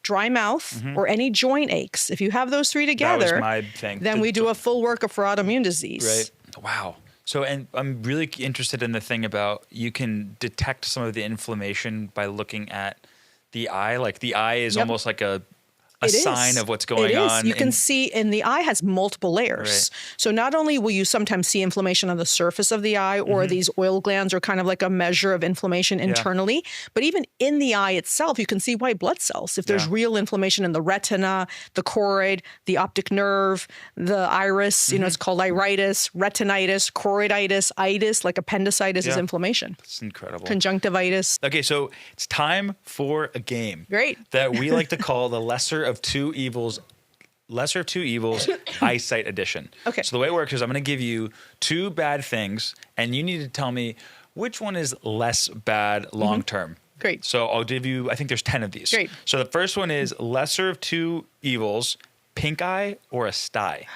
dry mouth, or any joint aches, if you have those 3 That together, was my thing. then we do a full workup for autoimmune disease. Right. Wow. So, and I'm really interested in the thing about you can detect some of the inflammation by looking at the eye. Like the eye is almost like a It sign is. of what's going It is. on. You can see, and the eye has multiple layers. Right. So not only will you sometimes see inflammation on the surface of the eye, or these oil glands are kind of like a measure of inflammation internally, but even in the eye itself, you can see white blood cells. If there's real inflammation in the retina, the choroid, the optic nerve, the iris, you know, it's called iritis, retinitis, choroiditis, itis, like appendicitis is inflammation. It's incredible. Conjunctivitis. Okay, so it's time for a game. Great. That we like to call the lesser of two evils, eyesight edition. Okay. So the way it works is I'm going to give you two bad things, and you need to tell me which one is less bad long term. Great. So I'll give you, I think there's 10 of these. Great. So the first one is lesser of two evils, pink eye or a sty?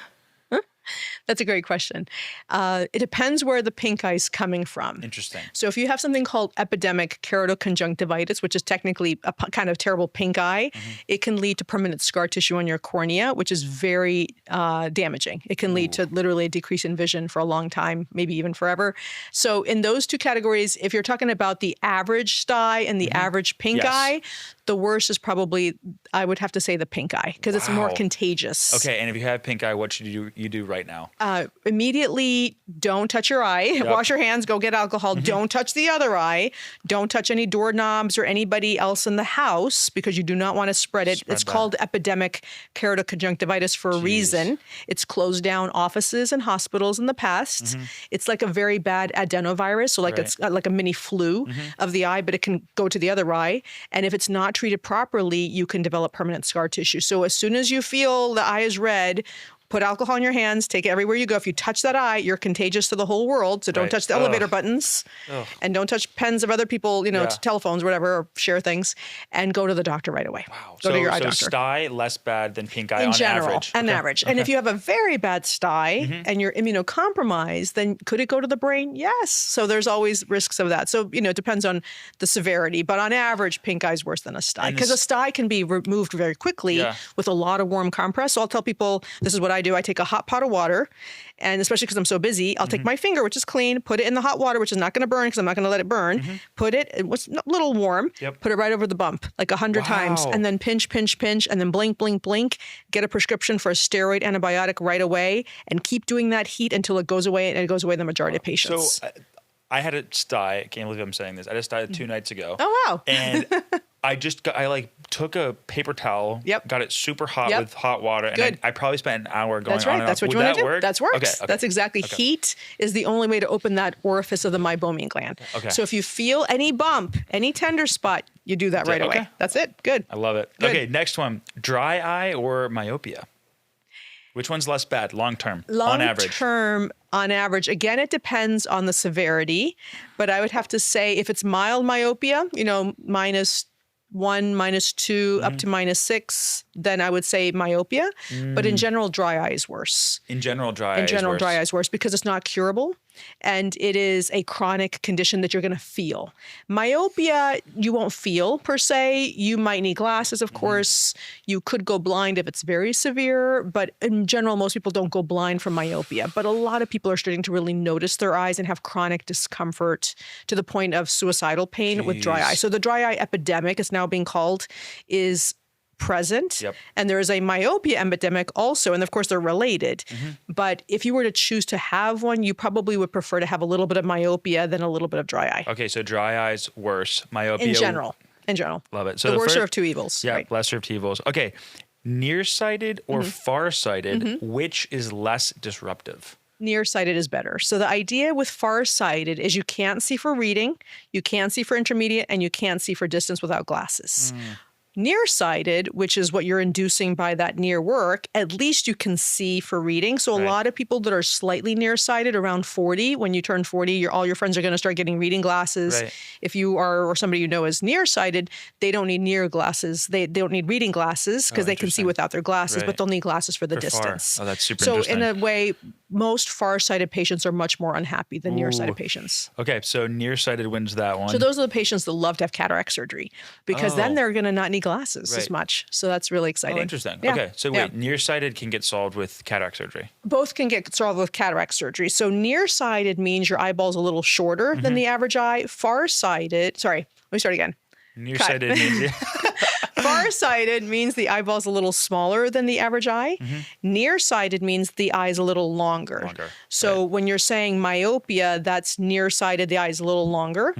That's a great question. It depends where the pink eye is coming from. Interesting. So if you have something called epidemic keratoconjunctivitis, which is technically a kind of terrible pink eye, it can lead to permanent scar tissue on your cornea, which is very damaging. It can lead to literally a decrease in vision for a long time, maybe even forever. So in those two categories, if you're talking about the average sty and the average pink eye, the worst is probably, I would have to say, the pink eye, because it's more contagious. Okay, and if you have pink eye, what should you do right now? Immediately don't touch your eye. Wash your hands, go get alcohol. Don't touch the other eye. Don't touch any doorknobs or anybody else in the house, because you do not want to spread it. It's called epidemic keratoconjunctivitis for a reason. It's closed down offices and hospitals in the past. It's like a very bad adenovirus, so like it's like a mini flu of the eye, but it can go to the other eye. And if it's not treated properly, you can develop permanent scar tissue. So as soon as you feel the eye is red, put alcohol in your hands, take it everywhere you go. If you touch that eye, you're contagious to the whole world. So don't touch the elevator buttons and don't touch pens of other people, you know, telephones, whatever, or share things, and go to the doctor right away. Wow. Go to your eye so doctor. Sty less bad than pink eye In on general, average. on average. And if you have a very bad sty and you're immunocompromised, then could it go to the brain? Yes. So there's always risks of that. So, you know, it depends on the severity. But on average, pink eye is worse than a sty, because a sty can be removed very quickly with a lot of warm compress. So I'll tell people, this is what I do. I take a hot pot of water, and especially because I'm so busy, I'll take my finger, which is clean, put it in the hot water, which is not going to burn because I'm not going to let it burn. Put it was a little warm. Put it right over the bump, like 100 times, and then pinch, and then blink, get a prescription for a steroid antibiotic right away, and keep doing that heat until it goes away, and it goes away in the majority of patients. So I had a sty. I can't believe I'm saying this. I had a sty 2 nights ago. Oh, wow. And I took a paper towel, got it super hot with hot water, and I probably spent an hour going That's right. on and That's off. what Would you want that to do. work? That works. Okay. That's exactly. Heat is the only way to open that orifice of the meibomian gland. Okay. So if you feel any bump, any tender spot, you do that right away. That's it. Good. I love it. Good. Okay, next one. Dry eye or myopia? Which one's less bad long term, on average? Long term, on average. Again, it depends on the severity, but I would have to say if it's mild myopia, you know, -1, -2, up to -6, then I would say myopia. But in general, dry eye is worse. In general, dry eye In general, is worse. dry eye is worse because it's not curable, and it is a chronic condition that you're going to feel. Myopia, you won't feel per se. You might need glasses, of course. You could go blind if it's very severe, but in general, most people don't go blind from myopia. But a lot of people are starting to really notice their eyes and have chronic discomfort to the point of suicidal pain with dry eye. So the dry eye epidemic, is now being called, is present. And there is a myopia epidemic also, and of course they're related. But if you were to choose to have one, you probably would prefer to have a little bit of myopia than a little bit of dry eye. Okay, so dry eye's worse. Myopia. In general. Love it. So the worser first, of two evils. Yeah, Right. lesser of two evils. Okay, nearsighted or farsighted, which is less disruptive? Nearsighted is better. So the idea with farsighted is you can't see for reading, you can't see for intermediate, and you can't see for distance without glasses. Nearsighted, which is what you're inducing by that near work, at least you can see for reading. So a lot of people that are slightly nearsighted around 40, when you turn 40, all your friends are going to start getting reading glasses. If you are, or somebody you know is nearsighted, they don't need near glasses. They don't need reading glasses because they can see without their glasses, but they'll need glasses for the distance. Far. Oh, that's super so interesting. in a way, most farsighted patients are much more unhappy than nearsighted patients. Okay, so nearsighted wins that one. So those are the patients that love to have cataract surgery, because then they're going to not need need glasses as Right. much. So that's really exciting. Oh, interesting. Yeah. Okay, so Yeah. wait, nearsighted can get solved with cataract surgery. Both can get solved with cataract surgery. So nearsighted means your eyeball's a little shorter than the average eye. Farsighted, sorry, let me start again. Nearsighted means Farsighted means the eyeball's a little smaller than the average eye. Nearsighted means the eye's a little longer. So when you're saying myopia, that's nearsighted, the eye's a little longer.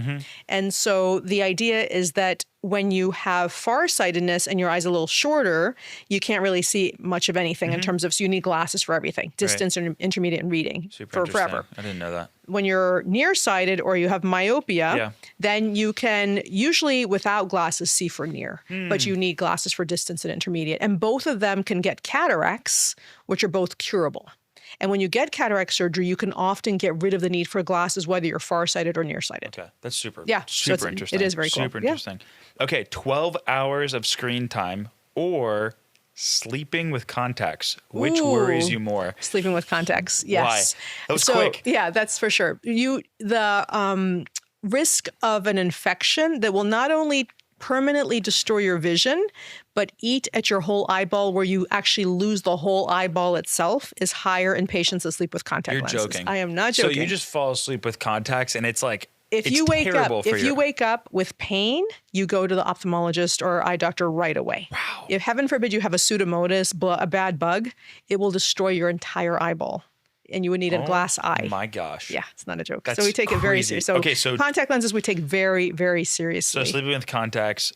And so the idea is that when you have farsightedness and your eye's a little shorter, you can't really see much of anything in terms of, so you need glasses for everything, distance and intermediate and reading super for forever. I didn't know that. When you're nearsighted or you have myopia, then you can usually without glasses see for near, but you need glasses for distance and intermediate. And both of them can get cataracts, which are both curable. And when you get cataract surgery, you can often get rid of the need for glasses, whether you're farsighted or nearsighted. Okay, that's super. Yeah, so super interesting. it is very cool. Super Yeah. interesting. Okay, 12 hours of screen time or sleeping with contacts. Which worries Ooh. you more? Sleeping with contacts, yes. Why? That was quick. Yeah, that's for sure. The risk of an infection that will not only permanently destroy your vision, but eat at your whole eyeball where you actually lose the whole eyeball itself is higher in patients that sleep with contact You're lenses. joking. I am not joking. So you just fall asleep with contacts and it's like, if it's you wake terrible up, for if you wake up with pain, you go to the ophthalmologist or eye doctor right away. Wow. If heaven forbid you have a pseudomonas, a bad bug, it will destroy your entire eyeball, and you would need a glass eye. My gosh. Yeah, it's not a joke. That's So we take it very crazy. seriously. So, Okay, so- contact lenses we take very, very So seriously. sleeping with contacts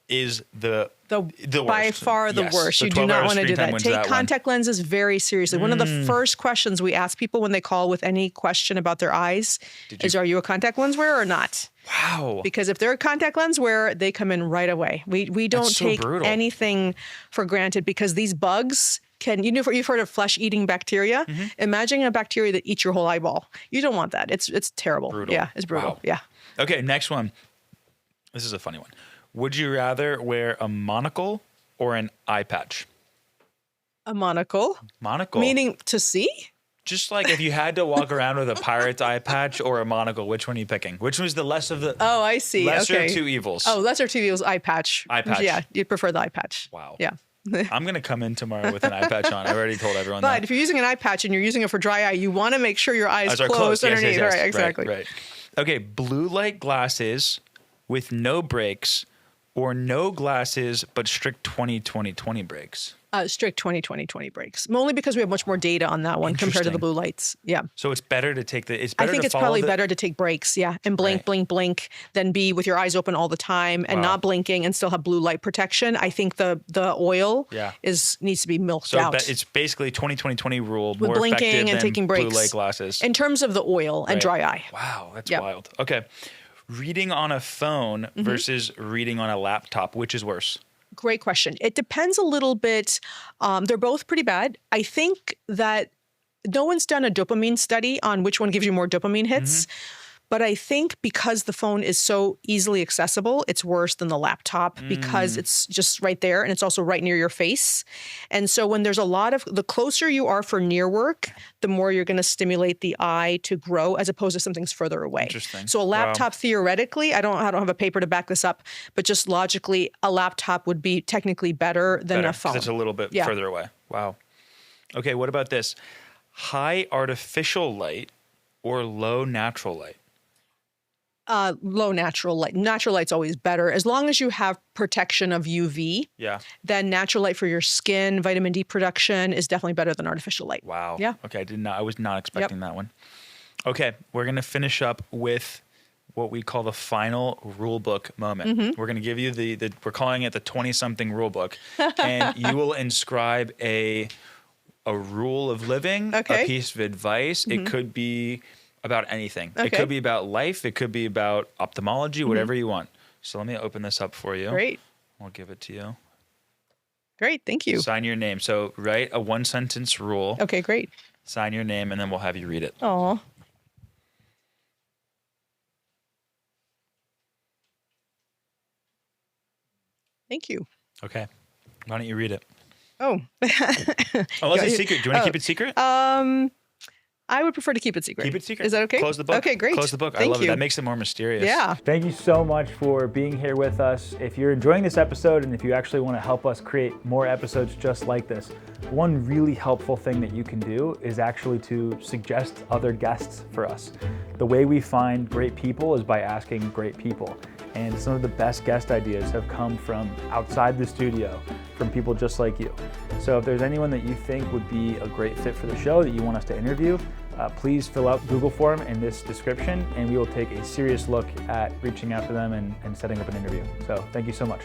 is the worst. By far the Yes. worst. So You do 12 not hours want to screen do time that. wins Take that one. contact lenses very seriously. One of the first questions we ask people when they call with any question about their eyes is, are you a contact lens wearer or not? Wow. Because if they're a contact lens wearer, they come in right away. We don't so take brutal. anything for granted because these bugs can, you've heard of flesh-eating bacteria. Imagine a bacteria that eats your whole eyeball. You don't want that. It's terrible. Brutal. Yeah, it's brutal. Wow. Yeah. Okay, next one. This is a funny one. Would you rather wear a monocle or an eye patch? A monocle. Monocle. Meaning to see? Just like if you had to walk around with a pirate's eye patch or a monocle, which one are you picking? Which one is the less of the Oh, I see. lesser Okay. of two evils? Oh, lesser two evils, eye patch. Eye patch. Yeah, you'd prefer the eye patch. Wow. Yeah. I'm going to come in tomorrow with an eye patch on. I've already told everyone But that. if you're using an eye patch and you're using it for dry eye, you want to make sure your eyes Eyes are closed Yes, underneath. yes, yes. Right, exactly. Right. Okay, blue light glasses with no breaks or no glasses but strict 20-20-20 breaks. Strict 20-20-20 breaks. Only because we have much more data on that one compared to the Interesting. blue lights. Yeah. So it's better to take the. It's I better think to it's follow probably the- better to take breaks, yeah, and blink, Right. blink, blink, than be with your eyes open all the time and Wow. not blinking and still have blue light protection. I think the oil Yeah. needs to be milked So out. it's basically 20-20-20 rule. With More blinking effective and than taking breaks. Blue light glasses. in terms of the oil and Right. dry eye. Wow, that's Yep. wild. Okay, reading on a phone versus reading on a laptop, which is worse? Great question. It depends a little bit. They're both pretty bad. I think that no one's done a dopamine study on which one gives you more dopamine hits. But I think because the phone is so easily accessible, it's worse than the laptop because it's just right there and it's also right near your face. And so when there's the closer you are for near work, the more you're going to stimulate the eye to grow as opposed to something's further away. Interesting. So a laptop theoretically, I don't have a paper to back this up, but just logically, a laptop would be technically better than Better, a 'cause phone. it's a little bit Yeah. further away. Wow. Okay, what about this? High artificial light or low natural light? Low natural light. Natural light's always better. As long as you have protection of UV, Yeah. then natural light for your skin, vitamin D production is definitely better than artificial light. Wow. Yeah. Okay, I was not expecting that one. Okay, we're gonna finish up with what we call the final rule book moment. Mm-hmm. We're gonna give you we're calling it the 20-something rule book, and you will inscribe a rule of living, Okay. a piece of advice. It could be about anything. It Okay. could be about life. It could be about ophthalmology. Whatever you want. So let me open this up for you. Great. I'll give it to you. Great. Thank you. Sign your name. So write a 1-sentence rule. Okay, great. Sign your name, and then we'll have you read it. Oh. Thank you. Okay. Why don't you read it? Oh. Unless it's secret. Do you want to keep it secret? I would prefer to keep it secret. Keep it secret. Is that okay? Close the book. Okay, great. Close the book. I Thank love you. it. That makes it more mysterious. Yeah. Thank you so much for being here with us. If you're enjoying this episode and if you actually want to help us create more episodes just like this, one really helpful thing that you can do is actually to suggest other guests for us. The way we find great people is by asking great people. And some of the best guest ideas have come from outside the studio, from people just like you. So if there's anyone that you think would be a great fit for the show that you want us to interview, please fill out Google form in this description and we will take a serious look at reaching out to them and setting up an interview. So thank you so much.